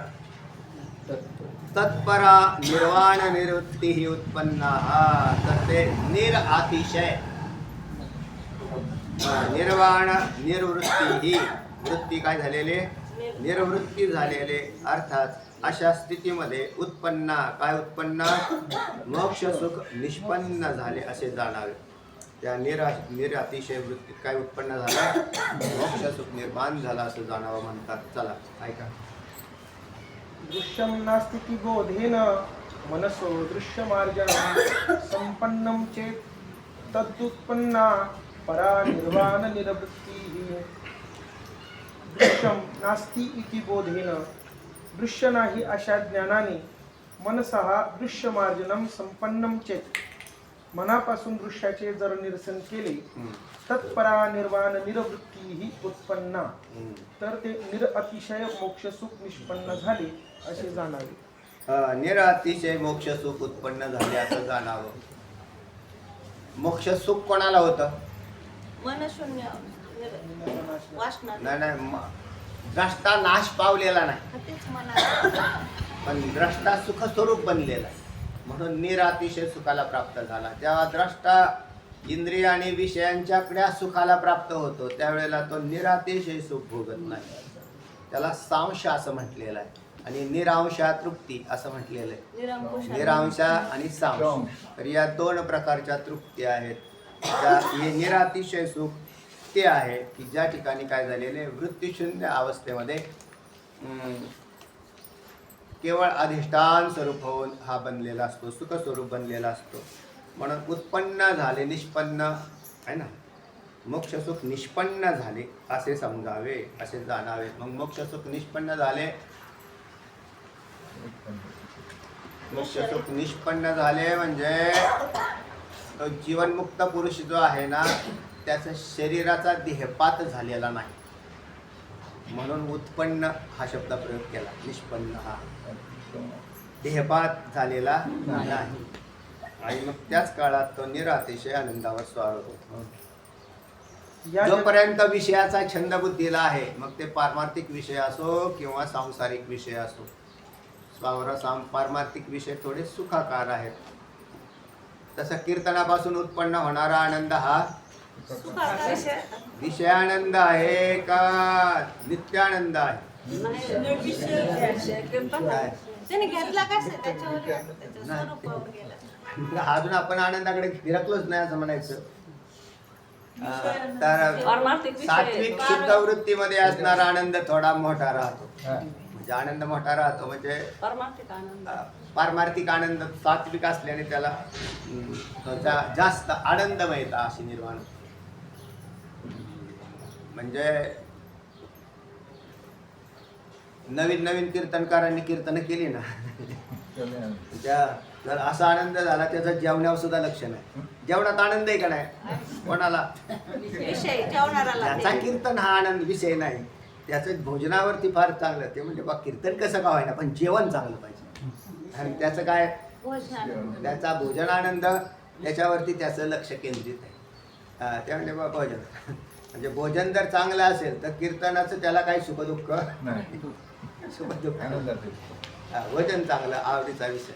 [SPEAKER 1] तत्परा निर्वाण निवृत्ती ही उत्पन्न तर ते अतिशय निर्वाण निर्वृत्ती ही वृत्ती काय झालेले, निर्वृत्ती झालेले, अर्थात अशा स्थितीमध्ये उत्पन्न काय उत्पन्न, मोक्ष सुख निष्पन्न झाले असे जाणावे. त्या अतिशय वृत्तीत काय उत्पन्न झालं, मोक्ष सुख निर्माण झाला असं जाणावं म्हणतात. चला ऐका.
[SPEAKER 7] दृश्यं नास्ति बोधेन मनसो दृश्यमार्जनं संपन्नं चेत् तदुत्पन्ना परा निर्वाण निवृत्तिः. दृश्यं नास्ति इति बोधेन दृश्य नाही अशा ज्ञानाने मनसः दृश्यमार्जनं संपन्नं चेत् मनापासून दृश्याचे जर निरसन केले, तत्परा निर्वाण निवृत्ती ही उत्पन्ना तर ते अतिशय मोक्ष सुख निष्पन्न झाले असे जाणावे.
[SPEAKER 1] अतिशय मोक्ष सुख उत्पन्न झाले असं जाणावं. मोक्ष सुख कोणाला होतं,
[SPEAKER 5] मनशून्य वासना
[SPEAKER 1] नाही द्रष्टा नाश पावलेला नाही,
[SPEAKER 5] तेच मनाला
[SPEAKER 1] पण द्रष्टा सुख स्वरूप बनलेला आहे, म्हणून निरातिशय सुखाला प्राप्त झाला. तेव्हा द्रष्टा इंद्रिय आणि विषयांच्याकडे सुखाला प्राप्त होतो, त्यावेळेला तो निरातिशय सुख भोगत नाही. त्याला सांश असं म्हटलेलं आहे आणि निरांशा तृप्ती असं म्हटलेलं आहे.
[SPEAKER 5] निरंकुश
[SPEAKER 1] निरांशा आणि सांश, तर या दोन प्रकारच्या तृप्ती आहेत. हे निरातिशय सुख ते आहे की ज्या ठिकाणी काय झालेले, वृत्तीशून्य अवस्थेमध्ये केवळ अधिष्ठान स्वरूप होऊन हा बनलेला असतो, सुख स्वरूप बनलेला असतो. म्हणून उत्पन्न झाले, निष्पन्न आहे ना, मोक्ष सुख निष्पन्न झाले असे समजावे, असे जाणावे. मग मोक्ष सुख निष्पन्न झाले, मोक्ष सुख निष्पन्न झाले म्हणजे तो जीवनमुक्त पुरुष जो आहे ना, त्याचा शरीराचा देहपात झालेला नाही, म्हणून उत्पन्न हा शब्द प्रयोग केला. निष्पन्न हा देहपात झालेला नाही, आणि मग त्याच काळात तो निरातिशय आनंदावर स्वार होतो. जोपर्यंत विषयाचा छंद बुद्धीला आहे, मग ते पारमार्थिक विषय असो किंवा सांसारिक विषय असो, पारमार्थिक विषय थोडे सुखाकार आहेत. तसं कीर्तनापासून उत्पन्न होणारा आनंद हा विषयानंद आहे का नित्यानंद आहे?
[SPEAKER 5] त्याने घेतला कसं त्याच्यावर त्याच्या स्वरूपावर गेला.
[SPEAKER 1] अजून आपण आनंदाकडे फिरकलोच नाही असं म्हणायचं. तर सात्विक शुद्ध वृत्तीमध्ये असणारा आनंद थोडा मोठा राहतो, म्हणजे आनंद मोठा राहतो, म्हणजे पारमार्थिक आनंद सात्विक असल्याने त्याला जास्त आनंद मिळतो अशी निर्माण. म्हणजे नवीन नवीन कीर्तनकारांनी कीर्तन केली ना, त्या जर असा आनंद झाला त्याचा जेवणावर सुद्धा लक्ष नाही. जेवणात आनंद आहे का नाही कोणाला?
[SPEAKER 5] विषय जेवणाराला
[SPEAKER 1] त्याचा कीर्तन हा आनंद विषय नाही, त्याचं भोजनावरती फार चांगलं. ते म्हणजे बा कीर्तन कसं का व्हायना, पण जेवण चांगलं पाहिजे. आणि त्याचं काय, त्याचा भोजन आनंद त्याच्यावरती त्याचं लक्ष केंद्रित आहे. त्या म्हणजे बा भोजन म्हणजे भोजन जर चांगलं असेल तर कीर्तनाचं त्याला काही सुखदुःख सुखदुःख भोजन चांगलं आवडीचा विषय.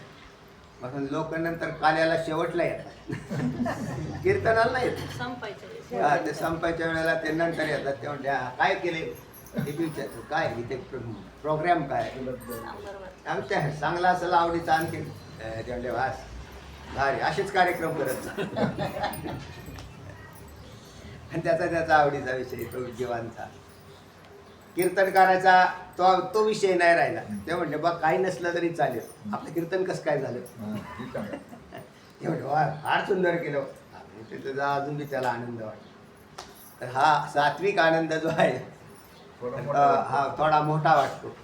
[SPEAKER 1] म्हणून लोक नंतर काल्याला शेवटला येतात, कीर्तनाला नाही येत. ते संपायच्या वेळेला ते नंतर येतात. ते म्हणजे काय केले हे विचारतो, काय इथे प्रोग्राम काय आमच्या चांगला असेल आवडीचा, आणखी ते म्हणजे वास भारी असेच कार्यक्रम करत आणि त्याचा आवडीचा विषय तो जीवांचा. कीर्तनकाराचा तो विषय नाही राहिला. ते म्हणजे बा काही नसलं तरी चालेल, आपलं कीर्तन कसं काय झालं फार सुंदर केलं. ते तुझा अजून बी त्याला आनंद वाटतो. तर हा सात्विक आनंद जो आहे हा थोडा मोठा वाटतो.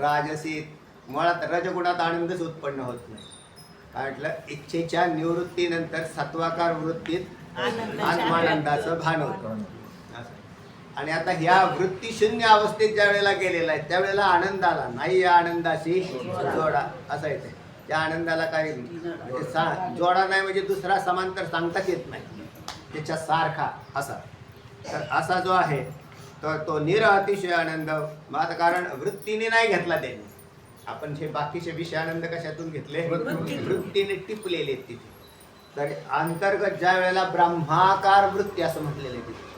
[SPEAKER 1] राजसी मुळात रजगुणात आनंदच उत्पन्न होत नाही. काय म्हटलं, इच्छेच्या निवृत्तीनंतर सत्वाकार वृत्तीत आत्मानंदाचं भान होतं. आणि आता ह्या वृत्ती शून्य अवस्थेत ज्या वेळेला गेलेला आहे त्यावेळेला आनंद आला नाही. या आनंदाशी जोडा असा येते. त्या आनंदाला काही म्हणजे जोडा नाही म्हणजे दुसरा समांतर सांगताच येत नाही त्याच्या सारखा असा. तर असा जो आहे तर तो अतिशय आनंद. मग आता कारण वृत्तीने नाही घेतला त्यांनी. आपण जे बाकीचे विषय आनंद कशातून घेतले, वृत्तीने टिपलेले तिथे. तर अंतर्गत ज्या वेळेला ब्रह्माकार वृत्ती असं म्हटलेलं आहे तिथे.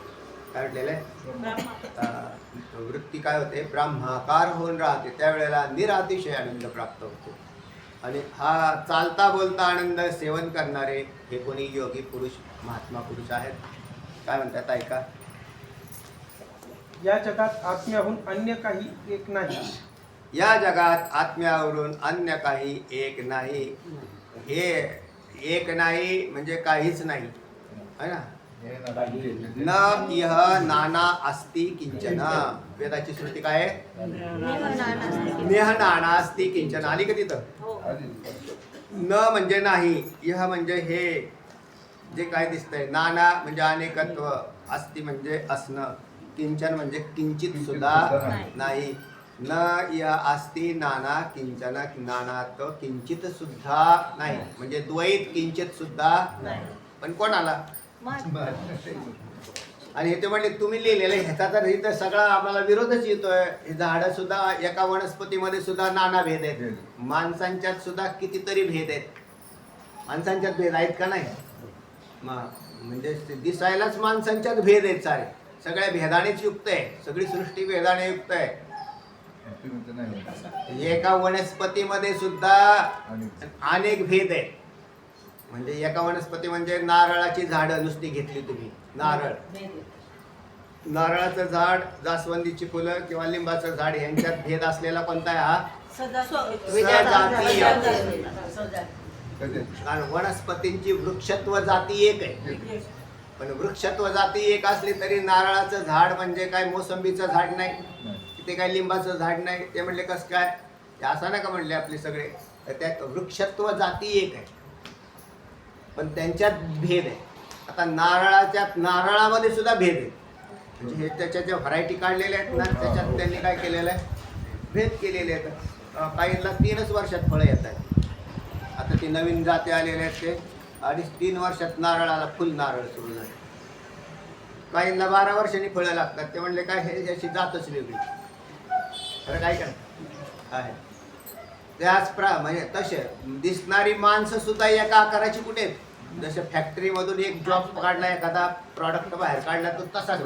[SPEAKER 1] काय म्हटलेलं आहे, वृत्ती काय होते, ब्रह्माकार होऊन राहते त्यावेळेला निरातिशय आनंद प्राप्त होतो. आणि हा चालता बोलता आनंद सेवन करणारे हे कोणी योगी पुरुष महात्मा पुरुष आहेत. काय म्हणतात ऐका,
[SPEAKER 7] या जगात आत्म्याहून अन्य काही एक नाही.
[SPEAKER 1] या जगात आत्म्यावरून अन्य काही एक नाही. हे एक नाही म्हणजे काहीच नाही है ना. न इह नाना अस्ति किंचन. वेदाची सृष्टी काय आहे, नेह नाना अस्ति किंचन. आली का तिथं. न म्हणजे नाही, इह म्हणजे हे जे काय दिसतंय, नाना म्हणजे अनेकत्व, अस्ति म्हणजे असणं, किंचन म्हणजे किंचित सुद्धा नाही. न इह अस्ति नाना किंचन. नानात किंचित सुद्धा नाही म्हणजे द्वैत किंचित सुद्धा पण कोणाला. आणि ते म्हणले तुम्ही लिहिलेलं ह्याचा तर इथं सगळा आम्हाला विरोधच येतोय. हे झाडं सुद्धा एका वनस्पतीमध्ये सुद्धा नाना भेद आहेत. माणसांच्यात सुद्धा कितीतरी भेद आहेत. माणसांच्यात भेद आहेत का नाही. म्हणजे दिसायलाच माणसांच्यात भेद आहेत. सारे सगळ्या भेदानेच युक्त आहे. सगळी सृष्टी भेदाने युक्त आहे. एका वनस्पतीमध्ये सुद्धा अनेक भेद आहेत. म्हणजे एका वनस्पती म्हणजे नारळाची झाडं नुसती घेतली तुम्ही, नारळाचं झाड, जास्वंदीची फुलं किंवा लिंबाचं झाड यांच्यात भेद असलेला कोणता आहे हा, सजातीय. कारण वनस्पतींची वृक्षत्व जाती एक आहे. पण वृक्षत्व जाती एक असली तरी नारळाचं झाड म्हणजे काय मोसंबीचं झाड नाही, ते काय लिंबाचं झाड नाही. ते म्हणले कसं काय, ते असं नका म्हणले आपले सगळे. तर त्यात वृक्षत्व जाती एक आहे पण त्यांच्यात भेद आहे. आता नारळामध्ये सुद्धा भेद आहे. म्हणजे हे त्याच्या ज्या व्हरायटी काढलेल्या आहेत ना त्याच्यात त्यांनी काय केलेलं आहे, भेद केलेले आहेत. काहींना 3च वर्षात फळं येत आहेत. आता ती नवीन जाती आलेल्या आहेत ते 2.5-3 वर्षात नारळाला फुल नारळ सुरू झाले. काहींना 12 वर्षांनी फळं लागतात. ते म्हणले काय हे याची जातच वेगळी. खरं काय काय त्याच म्हणजे तसे दिसणारी माणसं सुद्धा एका आकाराची कुठे आहेत. जसं फॅक्टरीमधून एक जॉब काढला, एखादा प्रॉडक्ट बाहेर काढला तो तसाच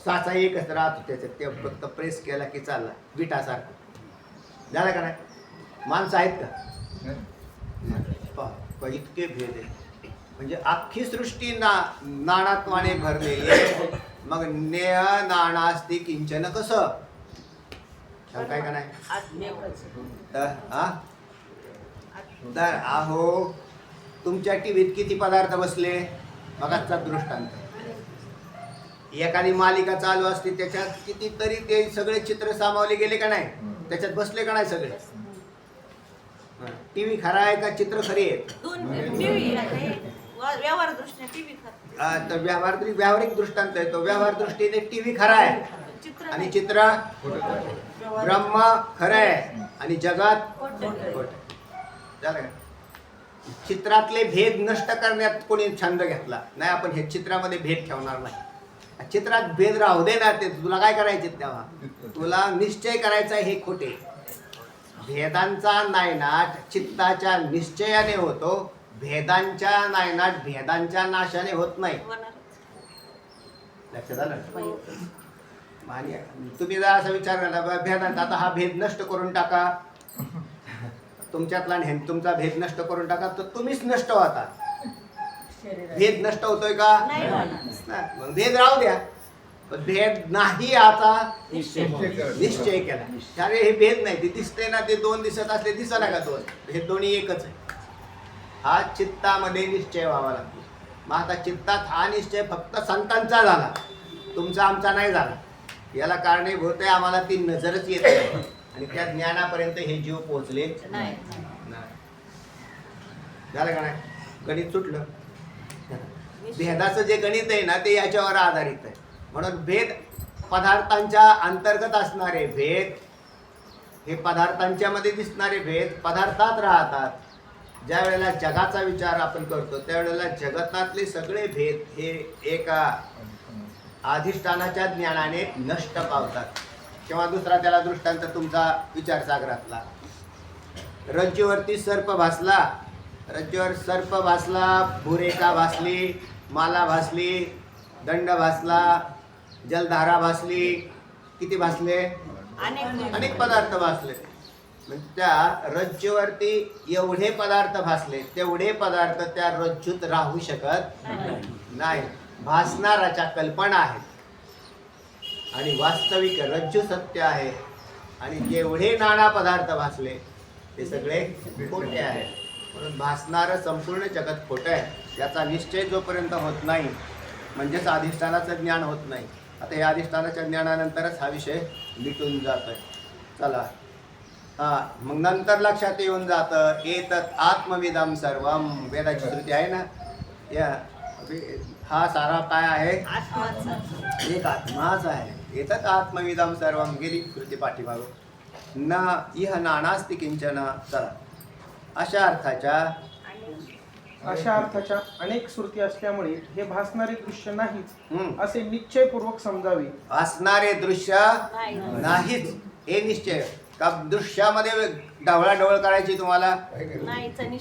[SPEAKER 1] साचा एकच राहतो त्याच्यात. ते फक्त प्रेस केला की चालला विटासारखं झालं का नाही. माणसं आहेत का, इतके भेद आहेत. म्हणजे अख्खी सृष्टी नानात्वाने भरलेली आहे. मग नेह नानास्ति किंचन कसं काय का नाही. तर आहो तुमच्या टीव्हीत किती पदार्थ बसले, मगाचा दृष्टांत. एखादी मालिका चालू असते त्याच्यात कितीतरी ते सगळे चित्र सामावले गेले का नाही, त्याच्यात बसले का नाही सगळे. टीव्ही खरा आहे का चित्र खरी आहेत. तर व्यावहारिक दृष्टांत आहे तो. व्यावहार दृष्टीने टीव्ही खरा आहे आणि चित्र ब्रह्म खरं आहे आणि जगात खोट. झालं का. चित्रातले भेद नष्ट करण्यात कोणी छंद घेतला नाही. आपण हे चित्रामध्ये भेद ठेवणार नाही. चित्रात भेद राहू दे ना. ते तुला काय करायचे तेव्हा, तुला निश्चय करायचा हे खोटे. भेदांचा नायनाट चित्ताच्या निश्चयाने होतो. भेदांच्या नायनाट भेदांच्या नाशाने होत नाही. लक्षात आलं. आणि तुम्ही जर असा विचार केला भेदांत आता हा भेद नष्ट करून टाका, तुमच्यातला तुमचा भेद नष्ट करून टाका, तर तुम्हीच नष्ट होता. भेद नष्ट होतोय का, मग भेद राहू द्या. पण भेद नाही आता निश्चय केला. अरे हे भेद नाही, ते दिसते ना, ते 2 दिसत असले दिसा ना का 2, हे दोन्ही एकच आहे. हा चित्तामध्ये निश्चय व्हावा लागतो. मग आता चित्तात हा निश्चय फक्त संतांचा झाला, तुमचा आमचा नाही झाला. याला कारणीभूत आहे आम्हाला ती नजरच येत नाही आणि त्या ज्ञानापर्यंत हे जीव पोहोचले
[SPEAKER 5] नाही.
[SPEAKER 1] नाही. झालं का नाही? गणित सुटलं. भेदाचं जे गणित आहे ना ते याच्यावर आधारित आहे. म्हणून भेद पदार्थांच्या अंतर्गत असणारे भेद, हे पदार्थांच्या मध्ये दिसणारे भेद पदार्थात राहतात. ज्या वेळेला जगाचा विचार आपण करतो त्यावेळेला जगतातले सगळे भेद हे एका अधिष्ठानाच्या ज्ञानाने नष्ट पावतात. किंवा दुसरा त्याला दृष्टांत तुमचा विचारसागरातला, रज्जूवरती सर्प भासला, रज्जूवर सर्प भासला, भुरेका भासली, माला भासली, दंड भासला, जलधारा भासली, किती भासले? अनेक पदार्थ भासले. म्हणजे त्या रज्जूवरती एवढे पदार्थ भासले, तेवढे पदार्थ त्या रज्जूत राहू शकत नाही. भासणाराच्या कल्पना आहेत आणि वास्तविक रज्जू सत्य आहे. आणि जेवढे नाना पदार्थ भासले ते सगळे खोटे आहेत. म्हणून भासणारं संपूर्ण जगत खोटं आहे. याचा निश्चय जोपर्यंत होत नाही म्हणजेच अधिष्ठानाचं ज्ञान होत नाही. आता या अधिष्ठानाच्या ज्ञानानंतरच हा विषय मिटून जातोय. चला मग नंतर लक्षात येऊन जातं एतत् आत्मविदम सर्वम. वेदाची श्रुती आहे ना, या हा सारा काय आहे? एक आत्माच आहे. एतत् आत्मविदम सर्वम गेली कृती पाठीमाग न इह नानास्ति किंचन. चला
[SPEAKER 7] अशा अर्थाच्या अनेक श्रुती असल्यामुळे हे भासणारे दृश्य नाहीच असे निश्चयपूर्वक समजावे.
[SPEAKER 1] भासणारे दृश्य नाहीच हे निश्चय. का दृश्यामध्ये ढवळाढवळ करायची तुम्हाला?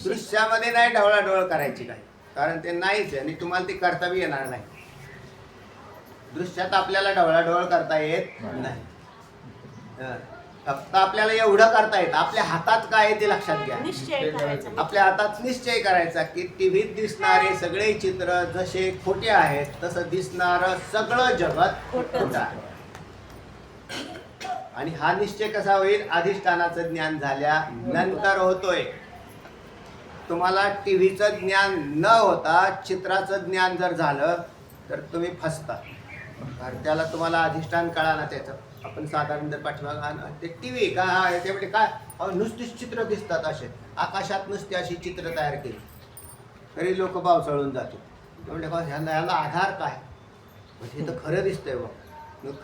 [SPEAKER 1] दृश्यामध्ये नाही ढवळाढवळ करायची काही, कारण ते नाहीच आणि तुम्हाला ती करता बी येणार नाही. दृश्यात आपल्याला ढवळाढवळ करता येत नाही. फक्त आपल्याला एवढं करता येतं, आपल्या हातात काय आहे ते लक्षात घ्या.
[SPEAKER 5] निश्चय करायचा.
[SPEAKER 1] आपल्या हातात निश्चय करायचा की टीव्हीत दिसणारे सगळे चित्र जसे खोटे आहेत तसं दिसणारं सगळं जगत खोटं आहे. आणि हा निश्चय कसा होईल? अधिष्ठानाचं ज्ञान झाल्यानंतर होतोय. तुम्हाला टीव्हीचं ज्ञान न होता चित्राचं ज्ञान जर झालं तर तुम्ही फसता. कारण त्याला तुम्हाला अधिष्ठान कळा ना त्याचं. आपण साधारण जर पाठीमाग ते टीव्ही का ते म्हणजे काय नुसतीच चित्र दिसतात असे, आकाशात नुसती अशी चित्र तयार केली तरी लोक पावसाळून जातो. ते म्हणजे ह्यांना आधार काय? म्हणजे हे तर खरं दिसतंय बघ,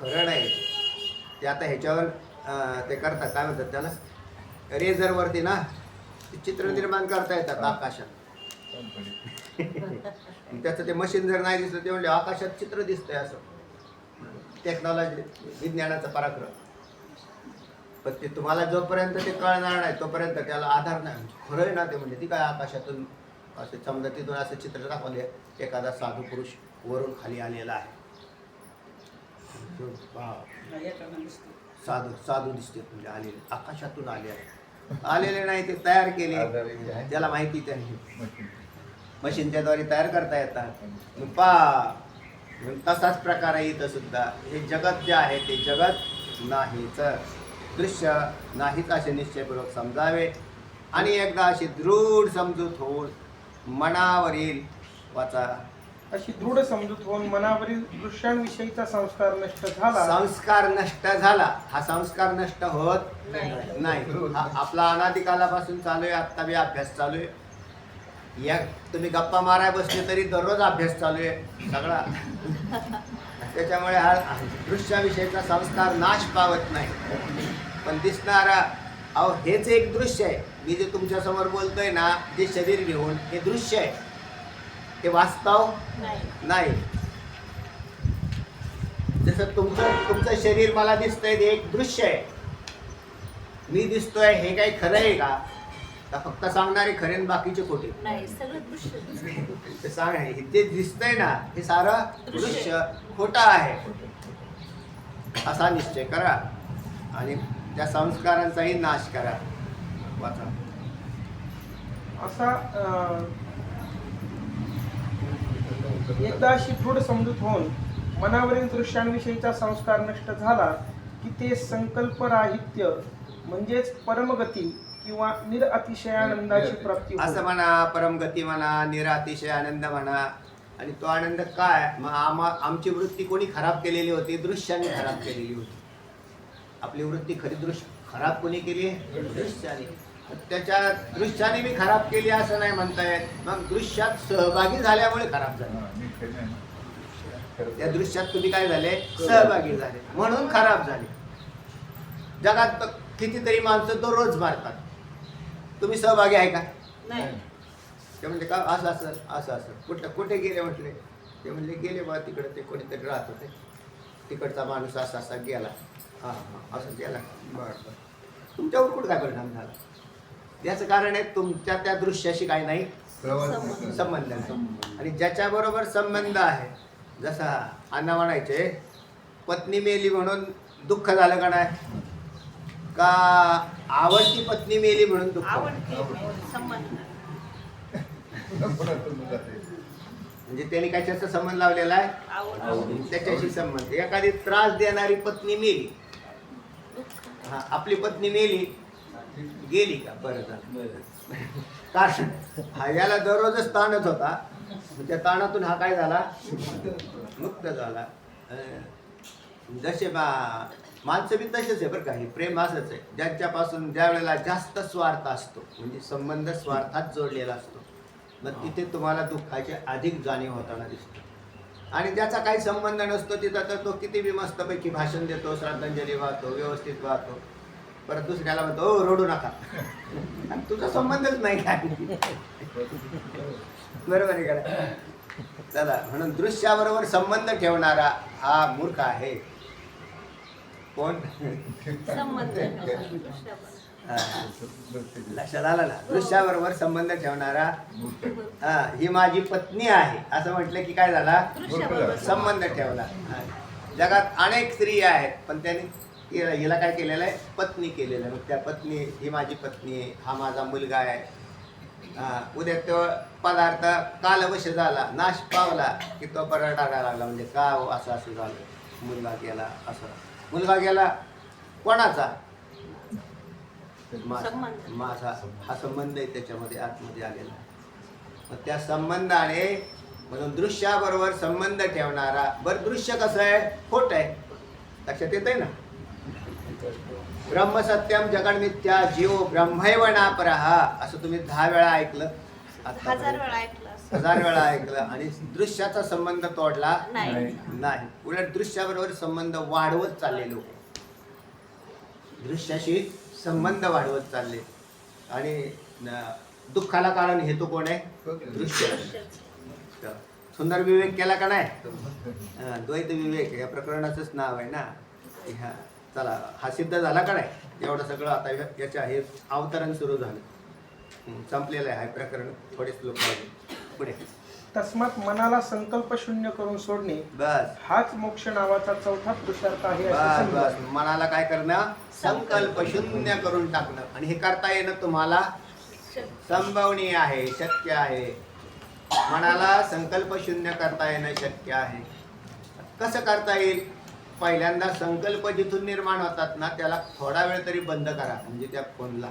[SPEAKER 1] खरं नाही ते. आता ह्याच्यावर ते करतात काय म्हणतात त्याला, रेझरवरती ना चित्र निर्माण करता येतात आकाशात. त्याचं ते मशीन जर नाही दिसलं ते म्हणजे आकाशात चित्र दिसतंय असं. टेक्नॉलॉजी विज्ञानाचा पराक्रम. पण ते तुम्हाला जोपर्यंत ते कळणार नाही तोपर्यंत त्याला आधार नाही. खरं आहे ना ते म्हणजे ती काय आकाशातून असे समजा तिथून असं चित्र दाखवले, एखादा साधू पुरुष वरून खाली आलेला आहे, साधू दिसते म्हणजे आलेले आकाशातून आलेले नाही, ते तयार केले, त्याला माहिती त्यांनी मशीनच्या द्वारे तयार करता येतात. तसाच प्रकार आहे इथं सुद्धा. हे जगत जे आहे ते जगत नाहीच, दृश्य नाहीच असे निश्चयपूर्वक समजावे. आणि एकदा अशी दृढ समजूत होऊन मनावरील वाचा
[SPEAKER 7] अशी दृढ समजूत होऊन मनावरील दृश्यांविषयीचा संस्कार नष्ट झाला.
[SPEAKER 1] संस्कार नष्ट झाला. हा संस्कार नष्ट होत नाही. हा आपला अनादिकालापासून चालू आहे. आत्ता बी अभ्यास चालू आहे. या तुम्ही गप्पा माराय बसले तरी दररोज अभ्यास चालू आहे सगळा. त्याच्यामुळे हा दृश्याविषयीचा संस्कार नाश पावत नाही. पण दिसणारा अहो हेच एक दृश्य आहे. मी जे तुमच्या समोर बोलतोय ना, जे शरीर घेऊन हे दृश्य आहे, ते वास्तव नाही. जसं तुमचं शरीर मला दिसतंय ते एक दृश्य आहे. मी दिसतोय हे काही खरं आहे का? फक्त सांगणारे खरे आणि बाकीचे खोटे ते सांग. ते दिसतंय ना हे सारं दृश्य खोटं आहे असा निश्चय करा आणि त्या संस्कारांचाही नाश करा. वाचा
[SPEAKER 7] असा एकदा अशी दृढ समजूत होऊन मनावरील दृश्यांविषयीचा संस्कार नष्ट झाला की ते संकल्पराहित्य म्हणजेच परमगती किंवा निरअतिशय आनंदाची प्राप्ती
[SPEAKER 1] असं
[SPEAKER 7] होय.
[SPEAKER 1] म्हणा, परमगती म्हणा, निरातिशय आनंद म्हणा. आणि तो आनंद काय? मग आमची वृत्ती कोणी खराब केलेली होती? दृश्याने खराब केलेली होती. आपली वृत्ती खराब कोणी केली? दृश्याने. त्याच्या दृश्याने मी खराब केली असं नाही म्हणतायत. मग दृश्यात सहभागी झाल्यामुळे खराब झाले. त्या दृश्यात तुम्ही काय झाले? सहभागी झाले म्हणून खराब झाले. जगात कितीतरी माणसं दररोज मारतात, तुम्ही सहभागी आहे का?
[SPEAKER 5] नाही.
[SPEAKER 1] ते म्हणजे का असं असं असं असं कुठे गेले म्हटले? ते म्हणले गेले बा तिकडे, ते कोणीतरी राहत होते, तिकडचा माणूस असा असा गेला. हां हां असं गेला. बरं बरं. तुमच्यावर कुठं काय परिणाम झाला? याचं कारण आहे तुमच्या त्या दृश्याशी काय नाही संबंध नाही. आणि ज्याच्याबरोबर संबंध आहे, जसा अण्णा म्हणायचे पत्नी मेली म्हणून दुःख झालं का नाही? का आवडती पत्नी मेली म्हणून दुःख?
[SPEAKER 5] आवडते संबंध.
[SPEAKER 1] म्हणजे त्याने कशाचा संबंध लावलेला आहे?
[SPEAKER 5] आवड.
[SPEAKER 1] त्याच्याशी संबंध. एखादी त्रास देणारी पत्नी मेली, हा आपली पत्नी मेली, गेली का? बरं झालं. कारण हा याला दररोजच ताणच होता, त्या ताणातून हा काय झाला? मुक्त झाला. जसे माणसं बी तसेच आहे बरं का. हे प्रेम असंच आहे, ज्यांच्यापासून ज्या वेळेला जास्त स्वार्थ असतो, म्हणजे संबंध स्वार्थात जोडलेला असतो, मग तिथे तुम्हाला दुःखाची अधिक जाणीव होताना दिसते. आणि ज्याचा काही संबंध नसतो तिथं तर तो किती बी मस्तपैकी भाषण देतो, श्रद्धांजली वाहतो, व्यवस्थित वाहतो, परत दुसऱ्याला म्हणतो ओ रडू नका. आणि तुझा संबंधच नाही काय. बरोबर आहे का? चला, म्हणून दृश्याबरोबर संबंध ठेवणारा हा मूर्ख आहे. कोण?
[SPEAKER 5] संबंध.
[SPEAKER 1] लक्षात आलं ना? दृश्याबरोबर संबंध ठेवणारा. ही माझी पत्नी आहे असं म्हटलं की काय झाला? संबंध ठेवला. जगात अनेक स्त्रिया आहेत, पण त्यांनी हिला काय केलेलं आहे? पत्नी केलेलं आहे. मग त्या पत्नी, ही माझी पत्नी आहे, हा माझा मुलगा आहे. उद्या तो पदार्थ कालवश झाला, नाश पावला की तो परत टाकायला लागला. म्हणजे का असं असं झालं, मुलगा गेला. असं मुलगा गेला कोणाचा? माझा. हा संबंध आहे त्याच्यामध्ये आतमध्ये आलेला. मग त्या संबंधाने, म्हणून दृश्याबरोबर संबंध ठेवणारा. बरं, दृश्य कसं आहे? खोट आहे. लक्षात येत आहे ना? ब्रह्मसत्यम जगन्मिथ्या जीव ब्रह्मैव नापरः असं तुम्ही 10 वेळा ऐकलं.
[SPEAKER 5] 1000 वेळा ऐकलं.
[SPEAKER 1] 1000 वेळा ऐकलं. आणि दृश्याचा संबंध तोडला
[SPEAKER 5] नाही.
[SPEAKER 1] नाही. उलट दृश्याबरोबर संबंध वाढवत चालले लोक. दृश्याशी संबंध वाढवत चालले. आणि दुःखाला कारण हेतू कोण आहे? दृश्य. सुंदर विवेक केला का नाही? द्वैत विवेक या प्रकरणाचंच नाव आहे ना. ह्या चला, हा सिद्ध झाला का नाही? एवढं सगळं आता याच्या हे अवतरण सुरू झालं, संपलेलं आहे प्रकरण. थोडेच लोक पुढे.
[SPEAKER 7] तस्मात मनाला संकल्प शून्य करून सोडणे,
[SPEAKER 1] बस
[SPEAKER 7] हाच मोक्ष नावाचा चौथा पुरुषार्थ आहे असे
[SPEAKER 1] बस
[SPEAKER 7] समजा.
[SPEAKER 1] बस. मनाला काय करणं? संकल्प शून्य करून टाकणं. आणि हे करता येणं तुम्हाला संभवनीय आहे, शक्य आहे. मनाला संकल्प शून्य करता येणं शक्य आहे. कसं करता येईल? पहिल्यांदा संकल्प जिथून निर्माण होतात ना, त्याला थोडा वेळ तरी बंद करा. म्हणजे त्या फोनला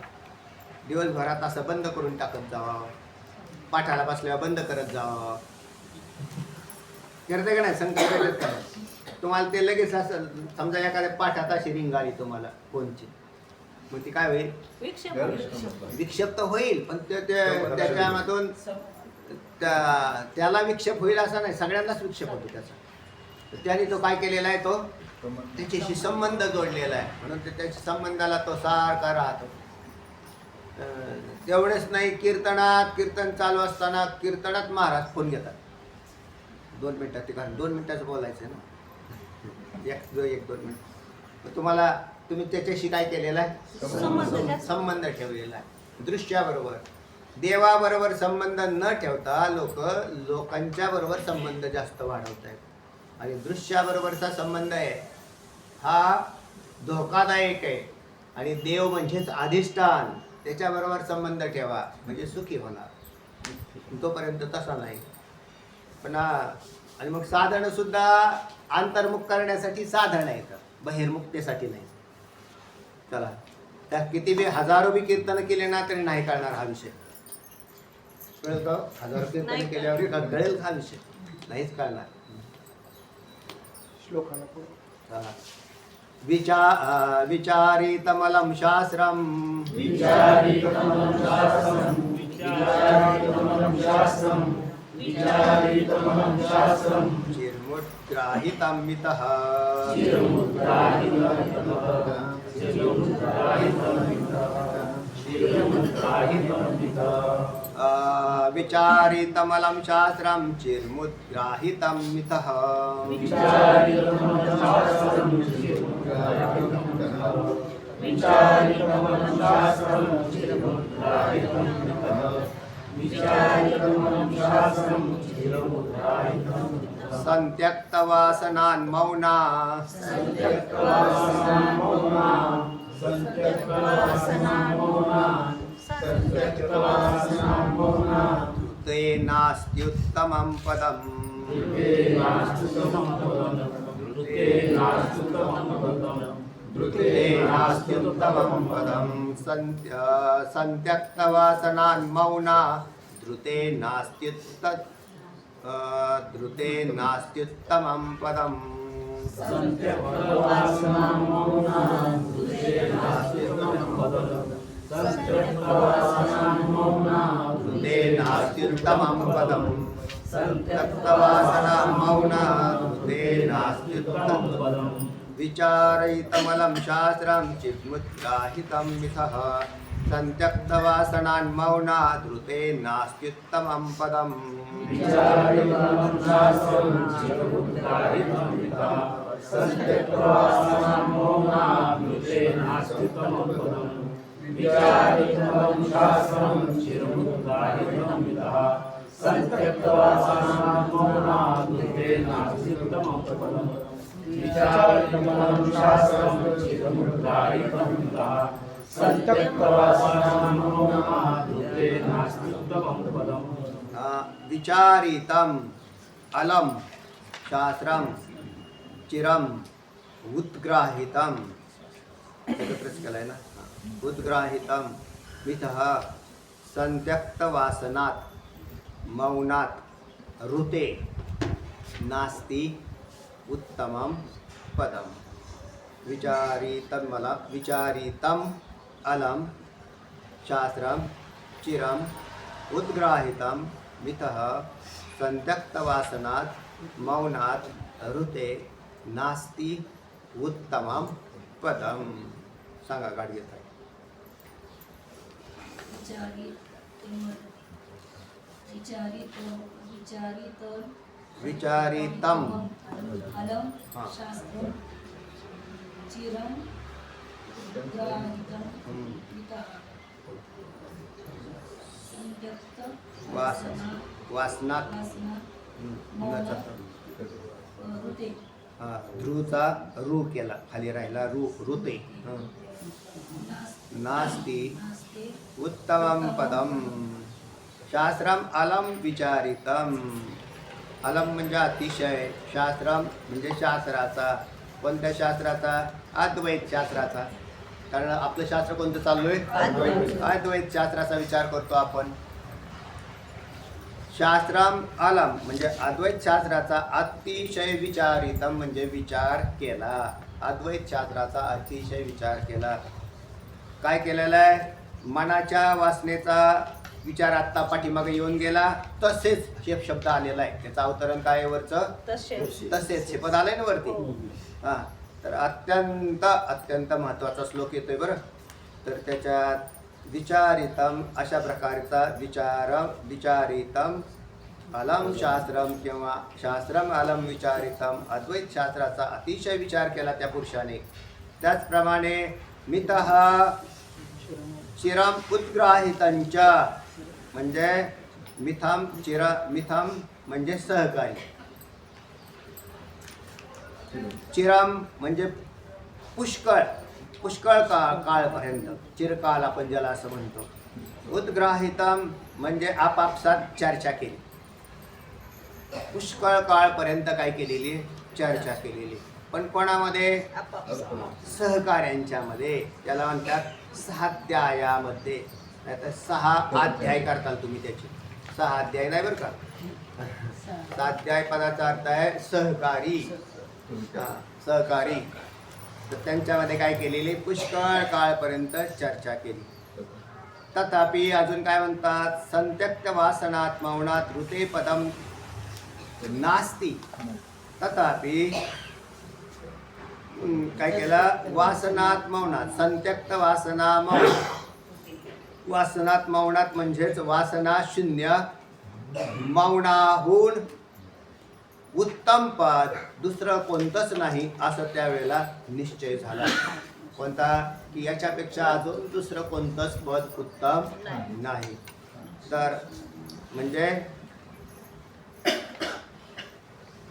[SPEAKER 1] दिवसभरात असं बंद करून टाकत जावं, पाठाला बसल्यावर बंद करत जावं. करते का नाही? संकल्प करा. तुम्हाला ते लगेच असं समजा एखाद्या पाठात अशी रिंग आली तुम्हाला फोनची, मग ती काय होईल? विक्षेप तर होईल, पण त्याच्यामधून त्याला विक्षेप होईल असं नाही, सगळ्यांनाच विक्षेप होतो त्याचा. तर त्याने तो काय केलेला आहे? तो त्याच्याशी संबंध जोडलेला आहे, म्हणून त्याच्या संबंधाला तो सारखा राहतो. तेवढेच नाही, कीर्तन चालू असताना कीर्तनात महाराज फोन घेतात. 2 मिनिटात ते कारण 2 मिनिटाचं बोलायचं आहे ना, 1-2 मिनिट. तुम्ही त्याच्याशी काय केलेला आहे? संबंध ठेवलेला आहे. दृश्याबरोबर. देवाबरोबर संबंध न ठेवता लोकांच्या बरोबर संबंध जास्त वाढवत आहेत. आणि दृश्याबरोबरचा संबंध आहे हा धोकादायक आहे. आणि देव म्हणजेच अधिष्ठान, त्याच्याबरोबर संबंध ठेवा म्हणजे सुखी होणार. तोपर्यंत तसा नाही. पण आणि मग साधनं सुद्धा अंतर्मुख करण्यासाठी साधन आहेत, बहिर्मुक्तेसाठी नाही. चला, त्या किती बी हजारो बी कीर्तन केले ना तरी नाही कळणार हा विषय. कळलं का? हजारो कीर्तन केल्यावर कळेल हा विषय नाहीच कळणार.
[SPEAKER 7] श्लोकाला पुढे.
[SPEAKER 1] हा. विचारितमलं शास्त्रम् चिर्मुद्राहितं मितः विचारितमलं शास्त्रं चिर्मुद्राहितं मितः संत्यक्तवासनान् मौना ते नास्त्युत्तमं पदम् नास्त्युत्तमं पदं संत्यक्तवासनान् मौना धृते नास्त्युत्तमं पदम् धृते नास्त्युत्तमं पदम् संत्यक्तवासनान् मौना धृते नास्त्युत्तमं पदम् विचारयितमलं शास्त्रं चिन्मुद्राहितं मिथः संत्यक्तवासनान् मौना धृते नास्त्युत्तमं पदम् विचारितम अलम शास्त्रम चिरम उत्ग्राहितम एकत्रच केलंय ना. उत्ग्राहितम मिथः संत्यक्त वासनात मौनात ऋते नास्ति उत्तमं पदम. विचारितम अलम शास्त्रम चिरम उद्ग्राहितम मिथः संत्यक्तवासनात् मौनात् ऋते नास्ति उत्तमं पदम. सांगा गाडी येत आहे. विचारितम
[SPEAKER 8] अलम
[SPEAKER 1] हाँ.
[SPEAKER 8] शास्त्रम चिरम उद्ग्राहितम मितः संत्यक्त
[SPEAKER 1] वासनात
[SPEAKER 8] वासना ऋते
[SPEAKER 1] ध्रुचा रू केला खाली राहिला ऋते नास्ति उत्तमं पदम. शास्त्रम अलम विचारितम. अलम म्हणजे अतिशय, शास्त्रम म्हणजे शास्त्राचा. कोणत्या शास्त्राचा? अद्वैत शास्त्राचा. कारण आपलं शास्त्र कोणतं चाललोय? अद्वैत शास्त्राचा विचार करतो आपण. शास्त्रम अलम म्हणजे अद्वैत शास्त्राचा अतिशय विचारितम म्हणजे विचार केला. अद्वैत शास्त्राचा अतिशय विचार केला. काय केलेला आहे? मनाच्या वासनेचा विचार आत्ता पाठीमागे येऊन गेला. तसेच हे शब्द आलेला आहे. त्याचं अवतरण काय आहे वरचं? तसेच हे पद आलंय ना वरती. हां, तर अत्यंत महत्त्वाचा श्लोक येतोय बरं. तर त्याच्यात विचारितम अशा प्रकारचा विचारितम अलम शास्त्रम किंवा शास्त्रम अलम विचारितम अद्वैत शास्त्राचा अतिशय विचार केला त्या पुरुषाने. त्याचप्रमाणे मितः चिरम उद्ग्राहितंच म्हणजे मिथम म्हणजे सहकारी. चिरम म्हणजे पुष्कळ काळपर्यंत. चिरकाल आपण ज्याला असं म्हणतो. उद्ग्राहितम म्हणजे आपापसात चर्चा केली. पुष्कळ काळपर्यंत काय केलेली? चर्चा केलेली. पण कोणामध्ये? सहकार्यांच्या मध्ये. त्याला म्हणतात सहाध्यायामध्ये. नाहीतर 6 अध्याय करताल तुम्ही त्याचे. 6 अध्याय नाही बरं का. स्वाध्याय पदाचा अर्थ आहे सहकारी. सहकारी. तर त्यांच्यामध्ये काय केलेली? पुष्कळ काळपर्यंत चर्चा केली. तथापि अजून काय म्हणतात? संत्यक्त वासनात मौनात ऋते पदम नास्ती. तथापि काय केलं? वासनात मौनात. संत्यक्त वासना मौनात. वासनात मौनात म्हणजेच वासना शून्य. मौनाहून उत्तम पद दुसरं कोणतंच नाही असं त्यावेळेला निश्चय झाला. कोणता? की याच्यापेक्षा अजून दुसरं कोणतंच पद उत्तम नाही. तर म्हणजे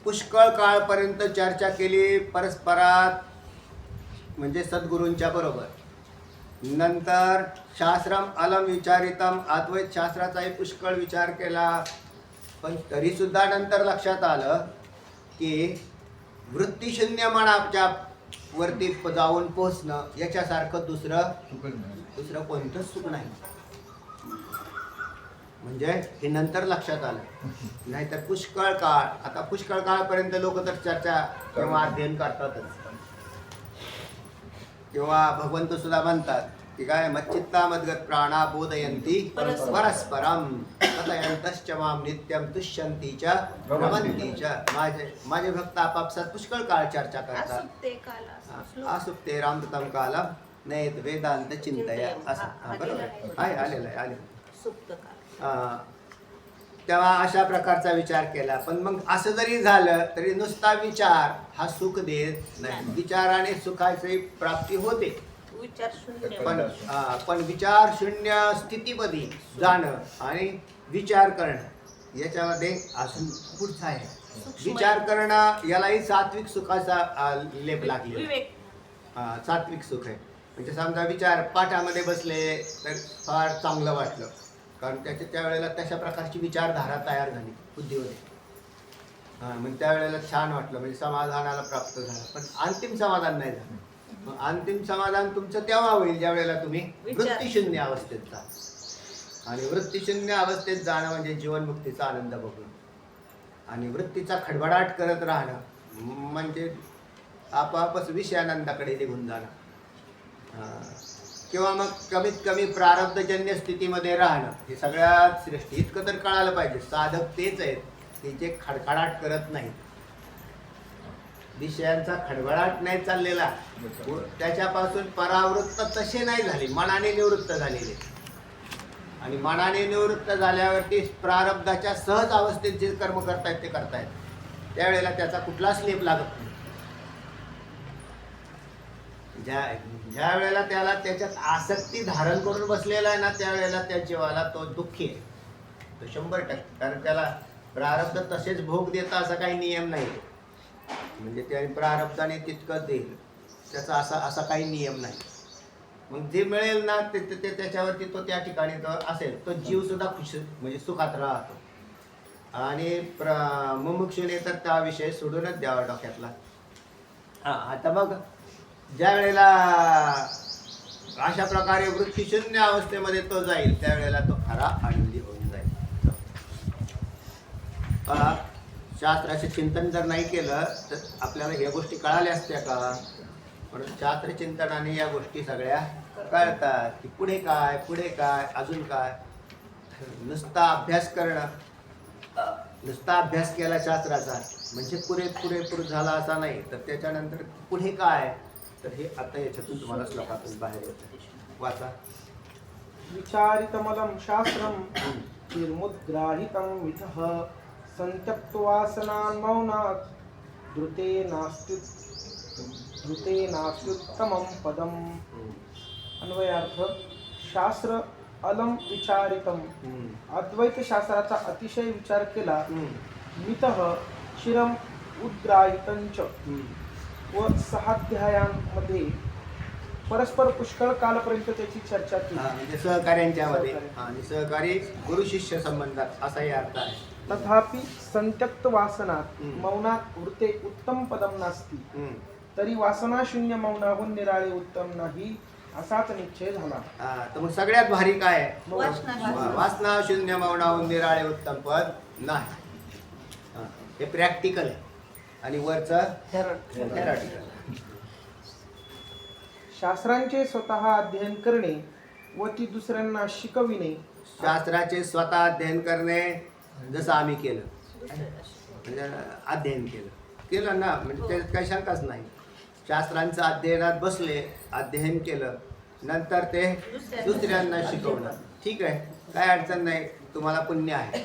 [SPEAKER 1] पुष्कळ काळपर्यंत चर्चा केली परस्परात, म्हणजे सद्गुरूंच्या बरोबर. नंतर शास्त्रम अलम विचारितम, अद्वैत शास्त्राचाही पुष्कळ विचार केला. पण तरी सुद्धा नंतर लक्षात आलं की वृत्तीशून्य मनाच्या वरती जाऊन पोहोचणं याच्यासारखं दुसरं कोणतंच सुख नाही. म्हणजे हे नंतर लक्षात आलं. नाहीतर पुष्कळ काळ, आता पुष्कळ काळपर्यंत लोक तर चर्चा किंवा अध्ययन करतातच. किंवा भगवंत सुद्धा म्हणतात की काय? मच्चित्ता मद्गत प्राणा बोधयंती परस्परम कथयंतश्च माम नित्यम तुष्यंती च रमन्ती च. माझे भक्त आपापसात पुष्कळ काळ चर्चा करतात. असुप्ते रामृतम कालम नयेत वेदांत चिंतया. असं बरोबर आहे. आलेलं आहे. तेव्हा अशा प्रकारचा विचार केला. पण मग असं जरी झालं तरी नुसता विचार हा सुख देत नाही. विचाराने सुखाची प्राप्ती होते. पण विचार शून्य स्थितीमध्ये जाणं आणि विचार करणं याच्यामध्ये अजून पुढचा आहे. विचार करणं यालाही सात्विक सुखाचा लेप लागले. सात्विक सुख आहे. म्हणजे समजा विचार पाठामध्ये बसले तर फार चांगलं वाटलं, कारण त्यावेळेला तशा प्रकारची विचारधारा तयार झाली बुद्धीमध्ये. मग त्यावेळेला छान वाटलं, म्हणजे समाधानाला प्राप्त झालं. पण अंतिम समाधान नाही झालं. मग अंतिम समाधान तुमचं तेव्हा होईल ज्या वेळेला तुम्ही वृत्तीशून्य अवस्थेत जा. आणि वृत्तीशून्य अवस्थेत जाणं म्हणजे जीवनमुक्तीचा आनंद बघणं. आणि वृत्तीचा खडबडाट करत राहणं म्हणजे आपापच विषयानंदाकडे निघून जाणं. किंवा मग कमीत कमी प्रारब्धजन्य स्थितीमध्ये राहणं हे सगळ्यात श्रेष्ठ. इतकं तर कळायला पाहिजे. साधक तेच आहेत की जे खडखडाट करत नाहीत. विषयांचा खडबडाट नाही चाललेला, त्याच्यापासून परावृत्त तसे नाही झाले, मनाने निवृत्त झालेले. आणि मनाने निवृत्त झाल्यावरती प्रारब्धाच्या सहज अवस्थेत जे कर्म करतायत ते करतायत. त्यावेळेला त्याचा कुठलाच लेप लागत नाही. ज्या वेळेला त्याला त्याच्यात आसक्ती धारण करून बसलेला आहे ना, त्यावेळेला त्या जीवाला तो दुःखी आहे, तो 100%. कारण त्याला प्रारब्ध तसेच भोग देता असा काही नियम नाही. म्हणजे त्या प्रारब्धाने तितकं देईल, त्याचा असा काही नियम नाही. मग जे मिळेल ना ते त्याच्यावरती तो त्या ठिकाणी जो असेल तो जीव सुद्धा खुश, म्हणजे सुखात राहतो. आणि मुमुक्षुने तर त्या विषय सोडूनच द्यावा डोक्यातला. आता मग ज्या वेळेला अशा प्रकारे वृत्तीशून्य अवस्थेमध्ये तो जाईल त्यावेळेला तो खरा आनंदी होऊन जाईल. शास्त्राचे चिंतन जर नाही केलं तर आपल्याला ह्या गोष्टी कळाल्या असत्या का? म्हणून शास्त्र चिंतनाने या गोष्टी सगळ्या कळतात की पुढे काय अजून काय. नुसता अभ्यास करणं, नुसता अभ्यास केला शास्त्राचा म्हणजे पुरेपूर झाला असा नाही. तर त्याच्यानंतर पुढे काय, तर हे आता याच्यातून तुम्हाला श्लोकातून बाहेर येतं. वाचा.
[SPEAKER 7] विचारितमलं शास्त्रं निर्मुद्राहितं मिथः संत्यक्तवासनान् मौनात् धृते नास्त्युत्तमं पदम्. अन्वयार्थ. शास्त्र अलम विचारितम, अद्वैत शास्त्राचा अतिशय विचार केला. मितः शिरम उद्ग्राहितंच, व 6 अध्यायांमध्ये परस्पर पुष्कळ कालपर्यंत त्याची चर्चा केली.
[SPEAKER 1] म्हणजे सहकार्यांच्या मध्ये आणि सहकारी गुरु शिष्य संबंधात असाही अर्थ आहे.
[SPEAKER 7] तथापि संत्यक्त वासनात मौनात वृते उत्तम पदम नास्ती तरी वासनाशून्य मौनाहून निराळे उत्तम नाही असाच निश्चय झाला.
[SPEAKER 1] तर मग सगळ्यात भारी काय आहे?
[SPEAKER 5] वासना.
[SPEAKER 1] वासना शून्य मौनाहून निराळे उत्तम पद नाही. हे प्रॅक्टिकल आहे आणि वरचं थेरॉटिकल.
[SPEAKER 7] शास्त्रांचे स्वतः अध्ययन करणे व ती दुसऱ्यांना शिकविणे.
[SPEAKER 1] शास्त्राचे स्वतः अध्ययन करणे जसं आम्ही केलं, म्हणजे अध्ययन केलं ना, म्हणजे त्याच्यात काही शंकाच नाही. शास्त्रांचं अध्ययनात बसले, अध्ययन केलं, नंतर ते दुसऱ्यांना शिकवलं. ठीक आहे, काय अडचण नाही. तुम्हाला पुण्य आहे.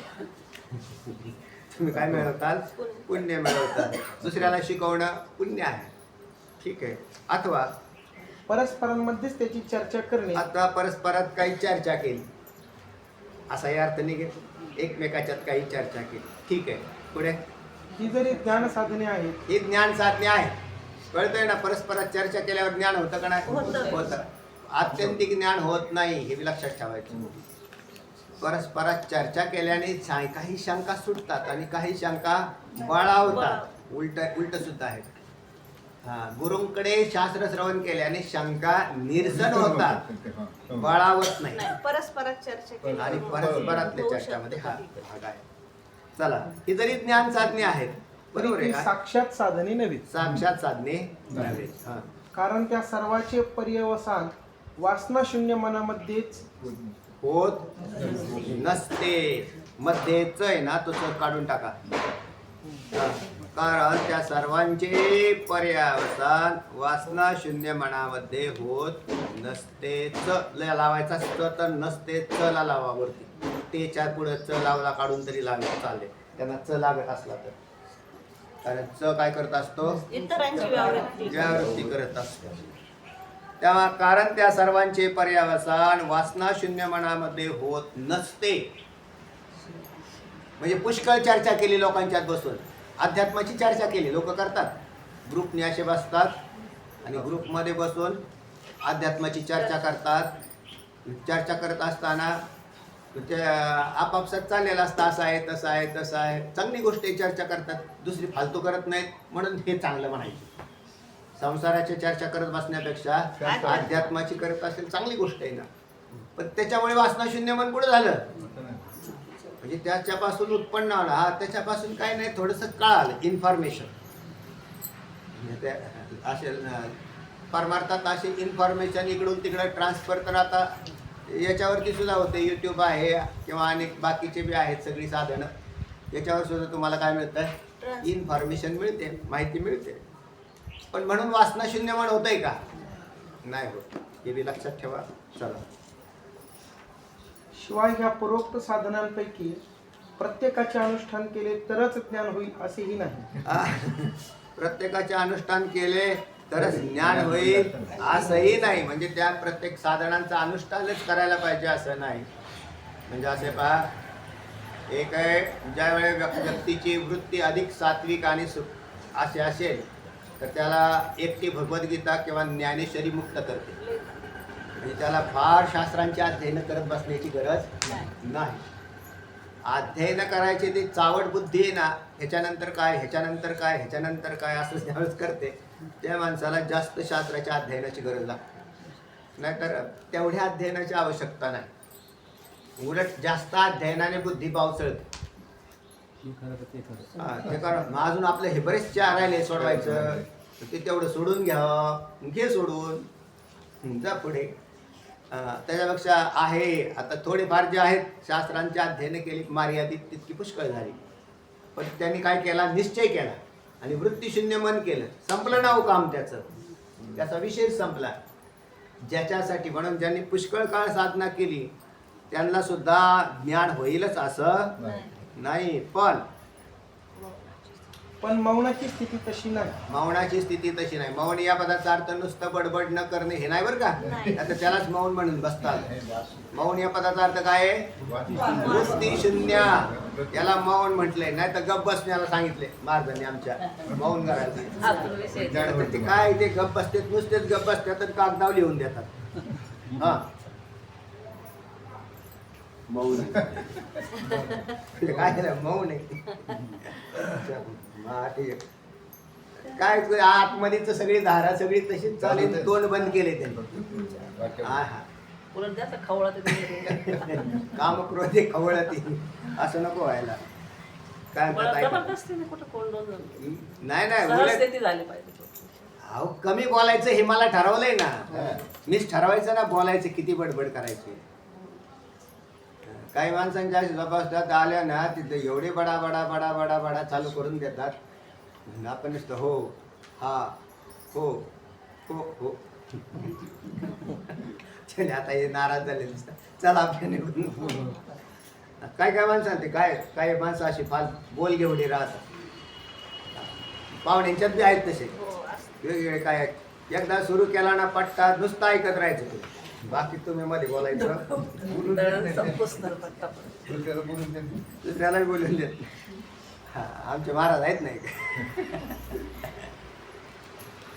[SPEAKER 1] तुम्ही काय मिळवताल? पुण्य मिळवताल. दुसऱ्याला शिकवणं पुण्य आहे. ठीक आहे. अथवा
[SPEAKER 7] परस्परांमध्येच त्याची चर्चा करणे.
[SPEAKER 1] आता परस्परात काही चर्चा केली असाही अर्थ निघेल. एकमेकाच्यात काही चर्चा केली. ठीक आहे. पुढे
[SPEAKER 7] ही जरी ज्ञान साधने आहेत.
[SPEAKER 1] ही ज्ञान साधने आहे. कळतंय ना? परस्परात चर्चा केल्यावर ज्ञान होतं का नाही? होतं. आत्यंतिक ज्ञान होत नाही, हे बी लक्षात ठेवायचं. परस्परात चर्चा केल्याने काही शंका सुटतात आणि काही शंका बळावतात. उलट सुद्धा आहे. गुरुंकडे शास्त्र श्रवण केल्याने शंका निरसन होतात, बळावत नाही.
[SPEAKER 5] परस्परात चर्चा केली
[SPEAKER 1] आणि परस्परातल्या चर्चामध्ये हा भाग आहे. चला, ही जरी ज्ञान साधने आहेत, बरोबर
[SPEAKER 7] तरी
[SPEAKER 1] आहे
[SPEAKER 7] ती
[SPEAKER 1] का?
[SPEAKER 7] साक्षात साधने नव्हे.
[SPEAKER 1] साक्षात साधने नव्हे.
[SPEAKER 7] कारण त्या सर्वाचे पर्यवसान वासनाशून्य मनामध्येच
[SPEAKER 1] होत नसते. मध्ये च आहे ना, तो च काढून टाका. कारण त्या सर्वांचे पर्यावसान वासना शून्य मनामध्ये होत नसते. च ला लावायचा, च तर नसते, च ला लावा वरती. तेच्या पुढे च लावला काढून तरी लागत चालेल, त्यांना च लागत असला तर. कारण च काय करत असतो?
[SPEAKER 5] इतरांची व्यावृत्ती
[SPEAKER 1] व्यावृत्ती करत असतो. तेव्हा कारण त्या सर्वांचे पर्यावसान वासना शून्य मनामध्ये होत नसते. म्हणजे पुष्कळ चर्चा केली लोकांच्यात बसून, अध्यात्माची चर्चा केली. लोक करतात, ग्रुपने असे बसतात आणि ग्रुपमध्ये बसून अध्यात्माची चर्चा करतात. चर्चा करत असताना ते आपापसात चाललेलं असतं, असं आहे, तसं आहे, तसं आहे. चांगली गोष्ट आहे, चर्चा करतात, दुसरी फालतू करत नाहीत, म्हणून हे चांगलं म्हणायचं. संसाराची चर्चा करत बसण्यापेक्षा अध्यात्माची करत असेल, चांगली गोष्ट आहे ना. पण त्याच्यामुळे वासनाशून्य मन कुठं झालं? म्हणजे त्याच्यापासून उत्पन्न आला. हा, त्याच्यापासून काय नाही, थोडंसं कळालं, इन्फॉर्मेशन. म्हणजे असे परमार्थात असे इन्फॉर्मेशन इकडून तिकडं ट्रान्सफर. तर आता याच्यावरती सुद्धा होते, यूट्यूब आहे किंवा अनेक बाकीचे बी आहेत सगळी साधनं. याच्यावर सुद्धा तुम्हाला काय मिळतं? इन्फॉर्मेशन मिळते, माहिती मिळते. पण म्हणून वासनाशून्य मन होतंय का? नाही होत, हे बी लक्षात ठेवा. चला,
[SPEAKER 7] शिवाय ह्या पूर्वोक्त साधनांपैकी प्रत्येकाचे अनुष्ठान केले तरच ज्ञान होईल असेही नाही.
[SPEAKER 1] प्रत्येकाचे अनुष्ठान केले तरच ज्ञान होईल असंही नाही. म्हणजे त्या प्रत्येक साधनांचं अनुष्ठानच करायला पाहिजे असं नाही. म्हणजे असे पहा, एक आहे, ज्यावेळेस व्यक्तीची वृत्ती अधिक सात्विक आणि असे असेल तर त्याला एकटी भगवद्गीता किंवा ज्ञानेश्वरी मुक्त करते. म्हणजे त्याला फार शास्त्रांची अध्ययन करत बसण्याची गरज नाही. अध्ययन करायचे ते चावट बुद्धी आहे ना, ह्याच्यानंतर काय, ह्याच्यानंतर काय, ह्याच्यानंतर काय, असं ज्यावेळेस करते त्या माणसाला जास्त शास्त्राच्या अध्ययनाची गरज लागते. नाहीतर तेवढ्या अध्ययनाची आवश्यकता नाही. उलट जास्त अध्ययनाने बुद्धी पावसळते. ते कारण अजून आपले हे बरेच चार राहिले सोडवायचं, ते तेवढं सोडून घ्यावं, घे सोडून, जा पुढे. त्याच्यापेक्षा आहे आता थोडेफार जे आहेत शास्त्रांची अध्ययन केली मर्यादित, तितकी पुष्कळ झाली. पण त्यांनी काय केला? निश्चय केला आणि वृत्तीशून्य मन केलं. संपलं नाव काम त्याचं, त्याचा विषय संपला. ज्याच्यासाठी, म्हणून ज्यांनी पुष्कळ काळ साधना केली त्यांना सुद्धा ज्ञान होईलच असं नाही.
[SPEAKER 7] पण मौनाची स्थिती तशी नाही.
[SPEAKER 1] मौनाची स्थिती तशी नाही. मौन या पदाचा अर्थ नुसतं बडबड न करणे हे नाही बरं का. आता त्यालाच मौन म्हणून बसतात. मौन या पदाचा अर्थ काय आहे? वृत्ती शून्य. याला मौन म्हटलंय. नाही तर गप बसण्याला सांगितले महाराजांनी आमच्या, मौन करायचं. ते काय, ते गप बसतात, नुसतेच गप बसतात, कागदावर लिहून देतात. हा, मऊ नाही काय केलं मऊ नाही हा, ठीक आहे. काय आतमध्येच सगळी धारा सगळी तशीच चालेल तोंड बंद केले त्यांनी हा हा
[SPEAKER 9] उलट जास्त खवळा
[SPEAKER 1] काम क्रोधे खवळती असं नको व्हायला काय म्हणतात ऐका.
[SPEAKER 9] जबरदस्तीने कुठं कोण दोन
[SPEAKER 1] नाही नाही उलट
[SPEAKER 9] सहजतेने झाली पाहिजे
[SPEAKER 1] अहो कमी बोलायचं हे मला ठरवलंय ना मीच ठरवायचं ना बोलायचं किती बडबड करायची काही माणसांच्या अशी जबरदस्त आल्या ना तिथे एवढे बडा बडा बडा बडा बडा चालू करून देतात आणि आपण नुसतं हो हा हो हो हो चले आता हे नाराज झाले नुसतं चला आपल्या निघून काय काय माणसं ते काय काही माणसं अशी फाल बोल घेवडी राहतात पाहुण्यांच्यात बी आहेत तसे वेगवेगळे काय आहेत. एकदा सुरू केला ना पट्टा नुसतं ऐकत राहायचं तुम्ही बाकी तुम्ही मध्ये बोलायचं दुसऱ्याला बोलून देत हा आमचे महाराज आहेत नाही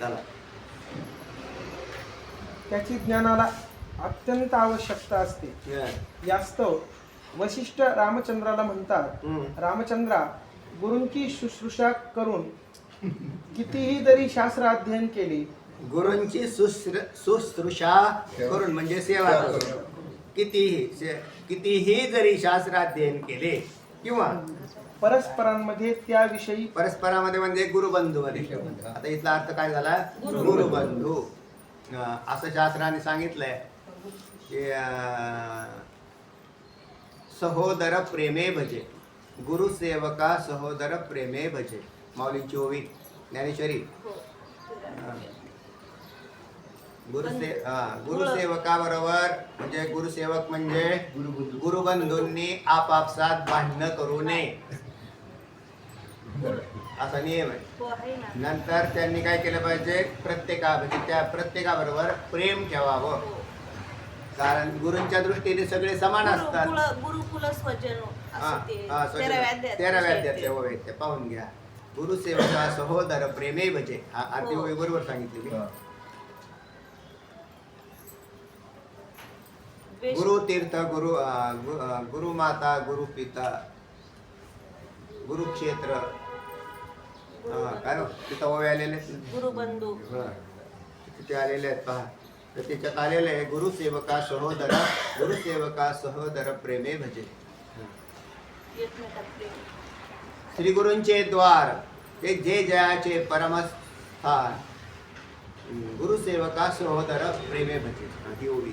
[SPEAKER 1] चला
[SPEAKER 7] त्याची ज्ञानाला अत्यंत आवश्यकता असते यास्तव वशिष्ठ रामचंद्राला म्हणतात रामचंद्रा गुरूंची शुश्रूषा करून कितीही जरी शास्त्र अध्ययन केले
[SPEAKER 1] गुरूंची शुश्रूषा करून म्हणजे सेवा करून कितीही जरी शास्त्र अध्ययन केले किंवा
[SPEAKER 7] परस्परांमध्ये त्याविषयी
[SPEAKER 1] परस्परामध्ये म्हणजे गुरुबंधू मध्ये आता इथला अर्थ काय झाला गुरुबंधू असं शास्त्राने सांगितलंय की सहोदर प्रेमे भजे गुरुसेवका सहोदर प्रेमे भजे माऊलींची ओवी ज्ञानेश्वरी गुरुसेवका बरोबर म्हणजे गुरुसेवक म्हणजे गुरुबंधूंनी आपापसात भांडणं करू नये असा नियम आहे
[SPEAKER 5] हो आहे ना
[SPEAKER 1] नंतर त्यांनी काय केलं पाहिजे म्हणजे त्या प्रत्येकाबरोबर प्रेम ठेवावं कारण गुरूंच्या दृष्टीने सगळे समान असतात
[SPEAKER 5] गुरुकुल स्वजनो
[SPEAKER 1] हा,
[SPEAKER 5] असं ते
[SPEAKER 1] हा, तेराव्या अध्यायातले
[SPEAKER 5] हो.
[SPEAKER 1] ओवे ते पाहून घ्या गुरुसेवका सहोदर प्रेमे भजे हा आरती ओवी बरोबर सांगितली गुरु तीर्थ गुरु माता गुरु पिता गुरुक्षेत्र काय हो? तिथं ओवे आलेले आहेत.
[SPEAKER 5] गुरुबंधू
[SPEAKER 1] तिथे आलेले आहेत पहा तर त्याच्यात आलेले आहे गुरुसेवका सहोदर प्रेमे भजे
[SPEAKER 5] एकमेकात प्रेम.
[SPEAKER 1] श्री गुरूंचे द्वार ते जे जयाचे परमस्थान गुरुसेवका सहोदर प्रेमे भजे ही ओवी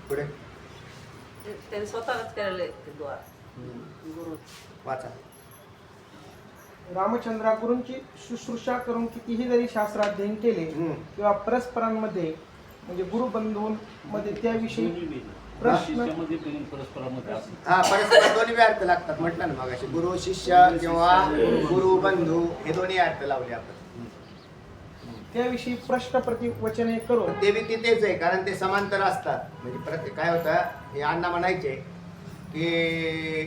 [SPEAKER 1] पुढे
[SPEAKER 9] त्यांनी स्वतःच केलेले ते द्वार गुरु
[SPEAKER 1] वाचा
[SPEAKER 7] रामचंद्रा गुरूंची शुश्रूषा करून कितीही जरी शास्त्र अध्ययन केले किंवा परस्परांमध्ये म्हणजे गुरुबंधूंमध्ये त्याविषयी प्रश्न
[SPEAKER 4] परस्परामध्ये असं
[SPEAKER 1] हा परस्पर दोन्ही बी अर्थ लागतात म्हटलं ना मग गुरु शिष्य किंवा गुरु बंधू हे दोन्ही अर्थ लावले आपण
[SPEAKER 7] त्याविषयी प्रश्न प्रतिवचने करून
[SPEAKER 1] ते बी तिथेच आहे कारण ते समांतर असतात म्हणजे प्रत्येक काय होतं हे अण्णा म्हणायचे की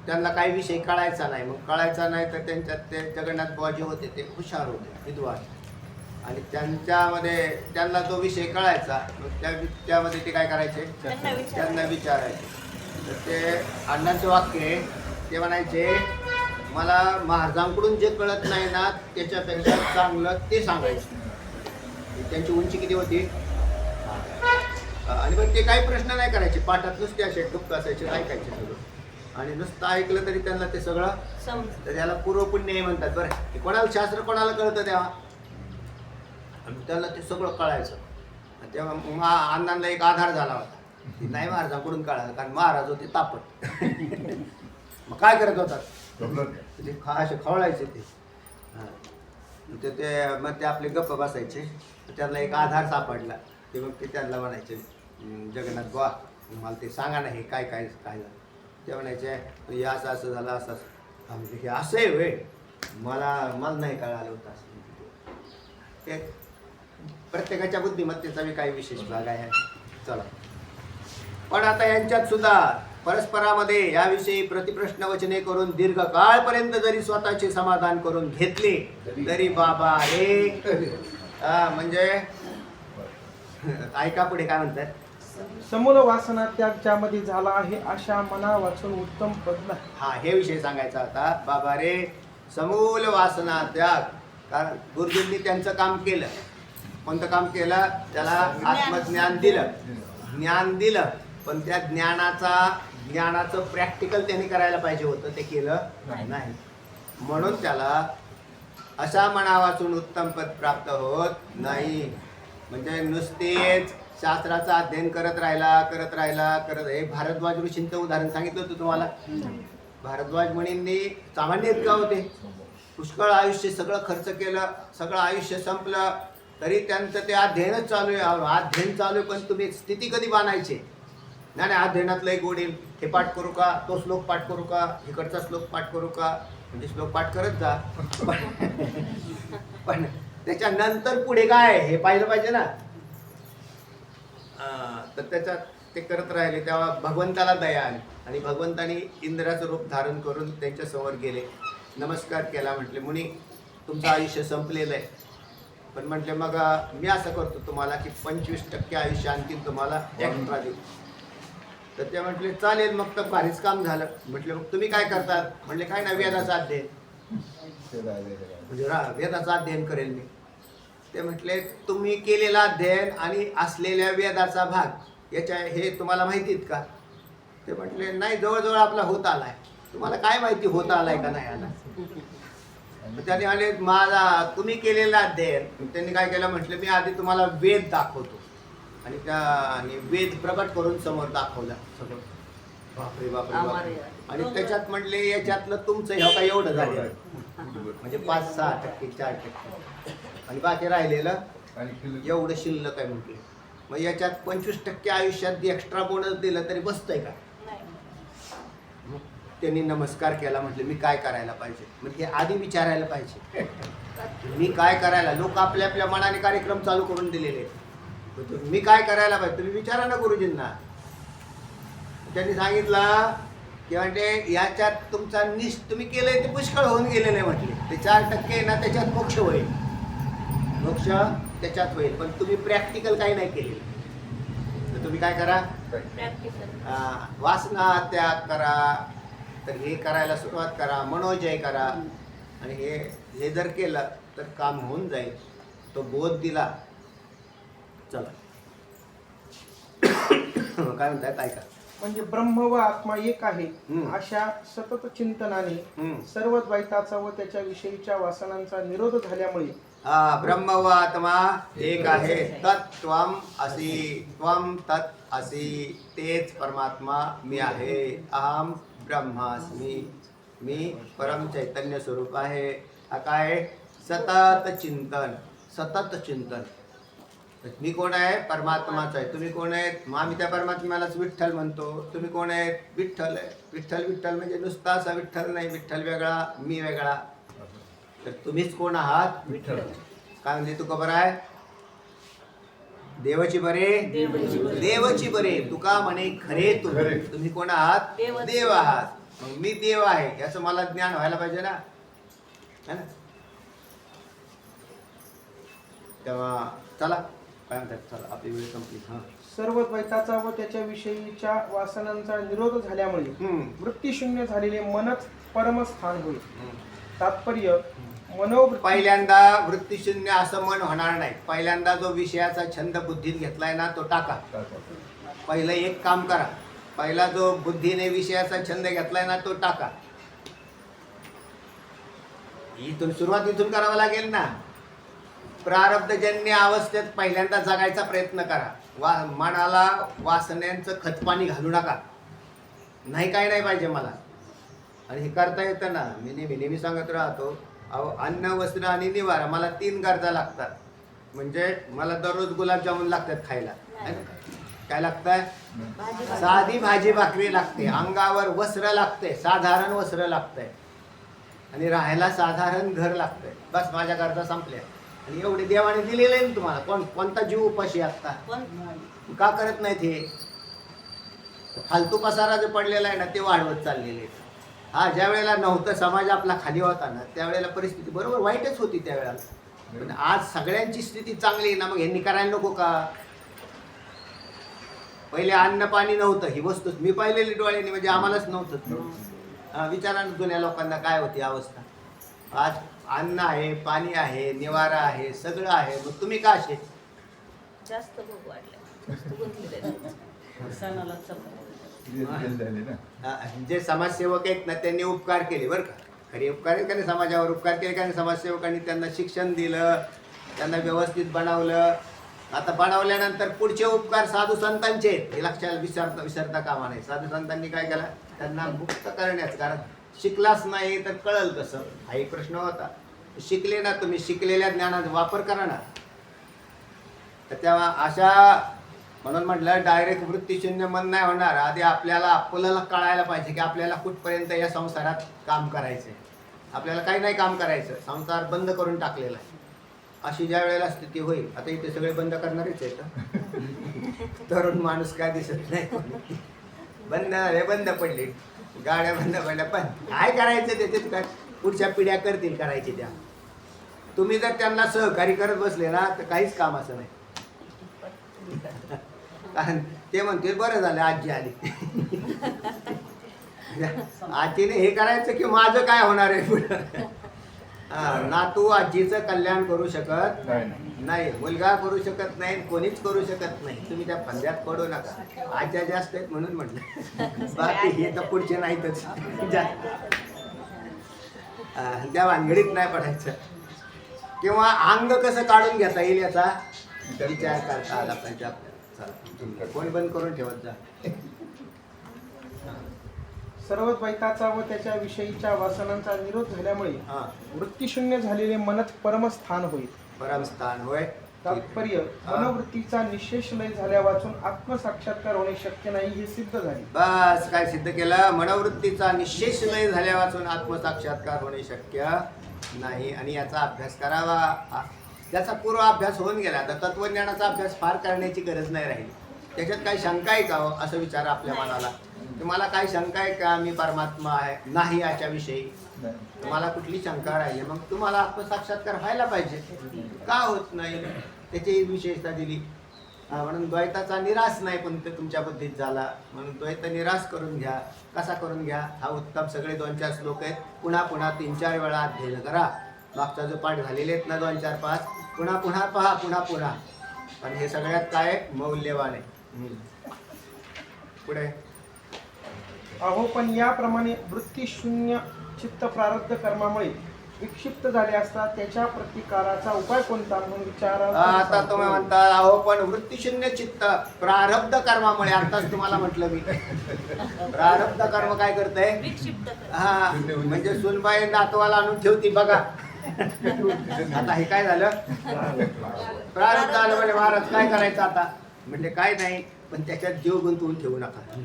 [SPEAKER 1] त्यांना काही विषय कळायचा नाही मग कळायचा नाही तर त्यांच्यात ते जगन्नाथ बुवाजी होते ते हुशार होते विद्वान आणि त्यांना तो विषय कळायचा मग त्यामध्ये ते काय करायचे त्यांना विचारायचे तर ते अण्णांचं वाक्य आहे ते म्हणायचे मला महाराजांकडून जे कळत नाही ना त्याच्यापेक्षा चांगलं ते सांगायचं त्यांची उंची किती होती आणि मग ते काही प्रश्न नाही करायचे पाठात नुसते असे डुक्क असायचे ऐकायचे सगळं आणि नुसतं ऐकलं तरी त्यांना ते सगळं तर त्याला पूर्वपुण्य म्हणतात बरं की कोणाला शास्त्र कोणाला कळतं तेव्हा आणि त्याला ते सगळं कळायचं तेव्हा मग अण्णांना एक आधार झाला होता की नाही महाराजांकडून कळालं कारण महाराज होते तापट मग काय करत होतात ते असे खवळायचे ते मग ते आपले गप्प बसायचे त्यांना एक आधार सापडला ते मग ते त्यांना म्हणायचे जगन्नाथ बुवा मला ते सांगा ना हे काय काय काय झालं ते म्हणायचे हे असं असं झालं असं असं हे असं आहे वे मला नाही कळालं होतं असं ते प्रत्येकाच्या बुद्धिमत्तेचा बी काही विशेष भाग आहे चला पण आता यांच्यात सुद्धा परस्परामध्ये याविषयी प्रतिप्रश्न वचने करून दीर्घकाळपर्यंत जरी स्वतःचे समाधान करून घेतले तरी बाबा हे म्हणजे ऐका पुढे काय म्हणतात
[SPEAKER 7] समूल वासना त्याग ज्यामध्ये झाला आहे अशा मना वाचून उत्तम पद नाही.
[SPEAKER 1] हा हे विषय सांगायचा होता. बाबा रे, समूल वासना त्याग. कारण गुरुजींनी त्यांचं काम केलं. कोणतं काम केलं? त्याला आत्मज्ञान दिलं, ज्ञान दिलं, पण त्या ज्ञानाचं प्रॅक्टिकल त्यांनी करायला पाहिजे होतं, ते केलं नाही. म्हणून त्याला अशा मना वाचून उत्तम पद प्राप्त होत नाही. म्हणजे नुसतेच शास्त्राचं अध्ययन करत राहिला. हे भारद्वाज ऋषींचं उदाहरण सांगितलं होतं तुम्हाला. भारद्वाज मुनींनी सामान्य इतका होते, पुष्कळ आयुष्य सगळं खर्च केलं, सगळं आयुष्य संपलं, तरी त्यांचं ते अध्ययनच चालू आहे. अध्ययन चालू आहे, पण तुम्ही स्थिती कधी बांधायचे? नाही अध्ययनातलं एक वडील हे पाठ करू का, तो श्लोक पाठ करू का, इकडचा श्लोक पाठ करू का, म्हणजे श्लोक पाठ करत जा, पण त्याच्यानंतर पुढे काय हे पाहिलं पाहिजे ना. तर त्याच्यात ते करत राहिले. तेव्हा भगवंताला दया आली आणि भगवंतानी इंद्राचं रूप धारण करून त्यांच्या समोर गेले, नमस्कार केला. म्हटले, मुनी तुमचं आयुष्य संपलेलं आहे, पण म्हटले मग मी असं करतो तुम्हाला की 25% आयुष्य आणखीन तुम्हाला एक्स्ट्रा देऊ. तर ते म्हटले चालेल, मग तर भारीच काम झालं. म्हटले मग तुम्ही काय करतात? म्हटले काय ना, वेदाचं अध्ययन, म्हणजे वेदाचं अध्ययन करेल मी. ते म्हटले तुम्ही केलेला अध्ययन आणि असलेल्या वेदाचा भाग हे तुम्हाला माहितीत का? ते म्हटले नाही, जवळजवळ आपला होत आलाय. तुम्हाला काय माहिती होत आलाय का नाही आला? त्याने आले तुम्ही केलेला अध्ययन. त्यांनी काय केलं? म्हटलं मी आधी तुम्हाला वेद दाखवतो, आणि वेद प्रगट करून समोर दाखवला सगळं. बापरे बापरे बापरे. आणि त्याच्यात म्हटले याच्यातलं तुमचं ह्या काय एवढं झालं, म्हणजे 5-6%, 4%, आणि बाकी राहिलेलं एवढं शिल्लक आहे. म्हटले मग याच्यात 25% आयुष्यात एक्स्ट्रा बोनस दिलं तरी बसतंय का? मग त्यांनी नमस्कार केला. म्हटले मी काय करायला पाहिजे? म्हणजे आधी विचारायला पाहिजे मी काय करायला. लोक आपल्या आपल्या मनाने कार्यक्रम चालू करून दिलेले, मी काय करायला पाहिजे तुम्ही विचारा ना गुरुजींना. त्यांनी सांगितलं की म्हणजे याच्यात तुमचा तुम्ही केलंय ते पुष्कळ होऊन गेलेलं आहे. म्हटले ते 4% ना, त्याच्यात मोक्ष होईल, मोक्ष त्याच्यात होईल, पण तुम्ही प्रॅक्टिकल काही नाही केले. तर तुम्ही काय करा? वासना त्याग करा. तर हे करायला सुरुवात करा, मनोजय करा, आणि हे जर केलं तर काम होऊन जाईल. तो बोध दिला. चला काय म्हणतात ऐका.
[SPEAKER 7] म्हणजे ब्रह्म व आत्मा एक आहे अशा सतत चिंतनाने सर्व द्वैताचा व त्याच्या विषयीच्या वासनांचा निरोध झाल्यामुळे
[SPEAKER 1] ब्रह्म व आत्मा एक आहे. तत्त्वम असी, त्वम तत् असी, तेच परमात्मा मी आहे. अहम ब्रह्मास्मी, मी परम चैतन्य स्वरूप आहे. हा काय? सतत चिंतन, सतत चिंतन. मी कोण आहे? परमात्माच आहे. तुम्ही कोण आहेत? मग आम्ही त्या परमात्म्यालाच विठ्ठल म्हणतो. तुम्ही कोण आहेत? विठ्ठल आहे. विठ्ठल विठ्ठल म्हणजे नुसता असा विठ्ठल नाही, विठ्ठल वेगळा, मी वेगळा. तर तुम्हीच कोण आहात? विठ्ठल. काय म्हणजे तुका बरं आहे? देवाची बरे, देवाची बरे. तुका म्हणे खरे तुम्ही कोण आहात? देव आहात. मग मी देव आहे याचं मला ज्ञान व्हायला पाहिजे ना. तेव्हा चला काय म्हणतात, चला आपली वेळ संपली.
[SPEAKER 7] सर्व द्वैताचा व त्याच्या विषयीच्या वासनांचा निरोध झाल्यामुळे वृत्तीशून्य झालेले मनच परमस्थान होईल. तात्पर्य मनोवृत्ती.
[SPEAKER 1] पहिल्यांदा वृत्तीशून्य असं मन होणार नाही. पहिल्यांदा जो विषयाचा छंद बुद्धीत घेतलाय ना तो टाका. पहिलं एक काम करा. पहिला जो बुद्धीने विषयाचा छंद घेतलाय ना तो टाका. इथून सुरुवात इथून करावं लागेल ना. प्रारब्धजन्य अवस्थेत पहिल्यांदा जगायचा प्रयत्न करा. मनाला वासनांचं खतपाणी घालू नका. नाही काय नाही पाहिजे मला, आणि हे करता येतं ना. मी नेहमी सांगत राहतो, अहो अन्न वस्त्र आणि निवारा मला 3 गरजा लागतात. म्हणजे मला दररोज गुलाबजामुन लागतात खायला. काय लागतंय? साधी भाजी भाकरी लागते, अंगावर वस्त्र लागते, साधारण वस्त्र लागतंय, आणि राहायला साधारण घर लागतंय. बस माझ्या गरजा संपल्या. आणि एवढे देवाने दिलेले आहे तुम्हाला. कोणता जीव उपाशी असता? का करत नाहीत हे? फालतू पसारा जो पडलेला आहे ना ते वाढवत चाललेले. हा ज्या वेळेला नव्हतं, समाज आपला खाली होता ना, त्यावेळेला परिस्थिती बरोबर वाईटच होती त्यावेळेला. पण आज सगळ्यांची स्थिती चांगली आहे ना, मग यांनी करायला नको का? पहिले अन्न पाणी नव्हतं, ही वस्तू मी पाहिलेली डोळ्यांनी, म्हणजे आम्हालाच नव्हतं. विचारा ना जुन्या लोकांना काय होती अवस्था. आज अन्न आहे, पाणी आहे, निवारा आहे, सगळं आहे, मग तुम्ही का असे?
[SPEAKER 9] जास्त भोग वाढले, वस्तू गुंतलेल्या. सणाला
[SPEAKER 1] जे समाजसेवक आहेत ना त्यांनी उपकार केले बरं का, खरे उपकार आहेत का नाही, समाजावर उपकार केले का नाही समाजसेवकांनी, त्यांना शिक्षण दिलं, त्यांना व्यवस्थित बनवलं. आता बनवल्यानंतर पुढचे उपकार साधू संतांचे आहेत, हे लक्षात विसरता कामा नाही. साधू संतांनी काय केलं, त्यांना मुक्त करण्याचं, कारण शिकलाच नाही तर कळल कसं, हा एक प्रश्न होता. शिकले ना तुम्ही, शिकलेल्या ज्ञानाचा वापर करा ना. तर तेव्हा अशा, म्हणून म्हटलं डायरेक्ट वृत्तीशून्य मन नाही होणार. आधी आपल्याला कळायला पाहिजे की आपल्याला कुठपर्यंत या संसारात काम करायचंय. आपल्याला काही नाही काम करायचं, संसार बंद करून टाकलेला आहे. अशी ज्या वेळेला स्थिती होईल, आता इथे सगळे बंद करणारच आहेत. तरुण माणूस काय दिसत नाही, बंद पडले, गाड्या बंद पडल्या, पण काय करायचं त्याच्यात काय, पुढच्या पिढ्या करतील करायची त्या. तुम्ही जर त्यांना सहकार्य करत बसले ना तर काहीच कामाचं नाही. कारण ते म्हणतील बरं झालं आजी आली. आजीने हे करायचं की माझं काय होणार आहे पुढं. नातू आजीचं कल्याण करू शकत नाही, मुलगा करू शकत नाही, कोणीच करू शकत नाही. तुम्ही त्या फंद्यात पडू नका. आज्या जास्त आहेत म्हणून म्हटलं, बाकी हे तर पुढचे नाहीतच. त्या भानगडीत नाही पडायचं. किंवा अंग कसं काढून घेता येईल याचा विचार करता आला पाहिजे आपल्याला. कोण बंद करून ठेवत जा.
[SPEAKER 7] सर्व द्वैताचा व त्याच्या विषयीच्या वासनांचा निरोध झाल्यामुळे वृत्तीशून्य झालेले मनच परमस्थान होईल.
[SPEAKER 1] परमस्थान होय.
[SPEAKER 7] तात्पर्य, मनोवृत्तीचा निशेष लय झाल्या वाचून आत्मसाक्षात्कार होणे शक्य नाही हे सिद्ध झाले.
[SPEAKER 1] बस काय सिद्ध केलं, मनोवृत्तीचा निशेष लय झाल्या वाचून आत्मसाक्षात्कार होणे शक्य नाही. आणि याचा अभ्यास करावा. त्याचा पूर्व अभ्यास होऊन गेला, तर तत्वज्ञानाचा अभ्यास फार करण्याची गरज नाही राहिली. त्याच्यात काही शंका आहे का हो, असं विचार आपल्या मनाला. तुम्हाला काही शंका आहे का, मी परमात्मा आहे नाही याच्याविषयी तुम्हाला कुठली शंका राहिली, मग तुम्हाला आत्मसाक्षात्कार व्हायला पाहिजे. का होत नाही त्याची विशेषता दिली. म्हणून द्वैताचा निराश नाही पण ते तुमच्या बुद्धीत झाला, म्हणून द्वैत निराश करून घ्या. कसा करून घ्या, हा उत्तम सगळे 2-4 श्लोक आहेत. पुन्हा 3-4 वेळा अध्ययन करा. मागचा जो पाठ झालेले आहेत ना 2-4-5, पुन्हा पहा, पुन्हा. पण हे सगळ्यात काय मौल्यवान आहे. पुढे
[SPEAKER 7] अहो, पण याप्रमाणे वृत्तीशून्य चित्त प्रारब्ध कर्मामुळे विक्षिप्त झाले असता त्याच्या प्रतिकाराचा उपाय कोणता म्हणून विचार.
[SPEAKER 1] आता तुम्ही म्हणता अहो पण वृत्तीशून्य चित्त प्रारब्ध कर्मामुळे, आताच तुम्हाला म्हटलं मी, प्रारब्ध कर्म काय करतंय, हा म्हणजे सुनबाई नातवाला आणून ठेवती बघा. आता हे काय झालं, प्रारब्ध आलं म्हणजे महाराज काय करायचं आता, म्हणजे काय नाही पण त्याच्यात जीव गुंतवून ठेवू नका.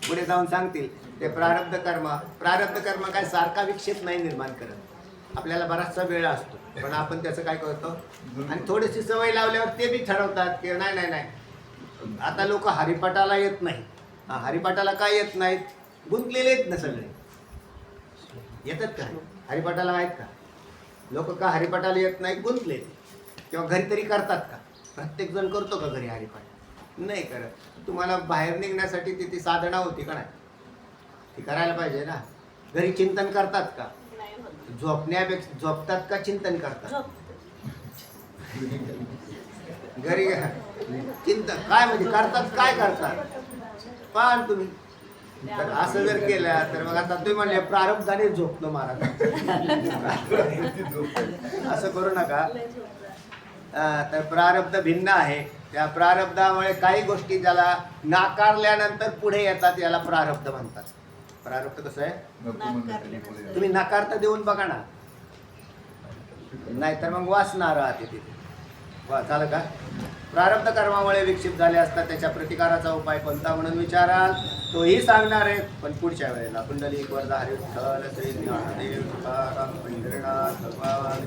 [SPEAKER 1] पुढे जाऊन सांगतील ते प्रारब्ध कर्म काय सारखा विक्षेप नाही निर्माण करत. आपल्याला बराचसा वेळ असतो पण आपण त्याचं काय करतो, आणि थोडीशी सवय लावल्यावर ते बी ठरवतात की नाही. आता लोक हरिपाठाला येत नाही. हरिपाठाला काय येत नाहीत, गुंतलेले आहेत ना सगळे. येतात का हरिपाठाला, आहेत का लोक, का हरिपाठाला येत नाहीत, गुंतले. किंवा घरी तरी करतात का, प्रत्येक जण करतो का घरी हरिपाठ, नाही करत. तुम्हाला बाहेर निघण्यासाठी ती साधना होती का नाही, ती करायला पाहिजे ना. घरी चिंतन करतात का, झोपण्यापेक्षा झोपतात का चिंतन करतात, घरी चिंतन काय म्हणजे करतात, काय करतात पण तुम्ही. तर असं जर केलं तर मग आता तुम्ही म्हणले प्रारब्धाने झोपलो महाराज, असं करू नका. तर प्रारब्ध भिन्न आहे. त्या प्रारब्धामुळे काही गोष्टी ज्याला नाकारल्यानंतर पुढे येतात याला प्रारब्ध म्हणतात. प्रारब्ध कसं आहे, तुम्ही नकारता देऊन बघा ना, नाहीतर मग वासना राहते तिथे. झालं का. प्रारब्ध कर्मामुळे विक्षिप्त झाले असतात त्याच्या प्रतिकाराचा उपाय कोणता म्हणून विचाराल, तोही सांगणार आहे पण पुढच्या वेळेला. पुंडलिक वरदा हरी विठ्ठल श्री ज्ञानदेव तुकाराम पंढरीनाथ भगवान.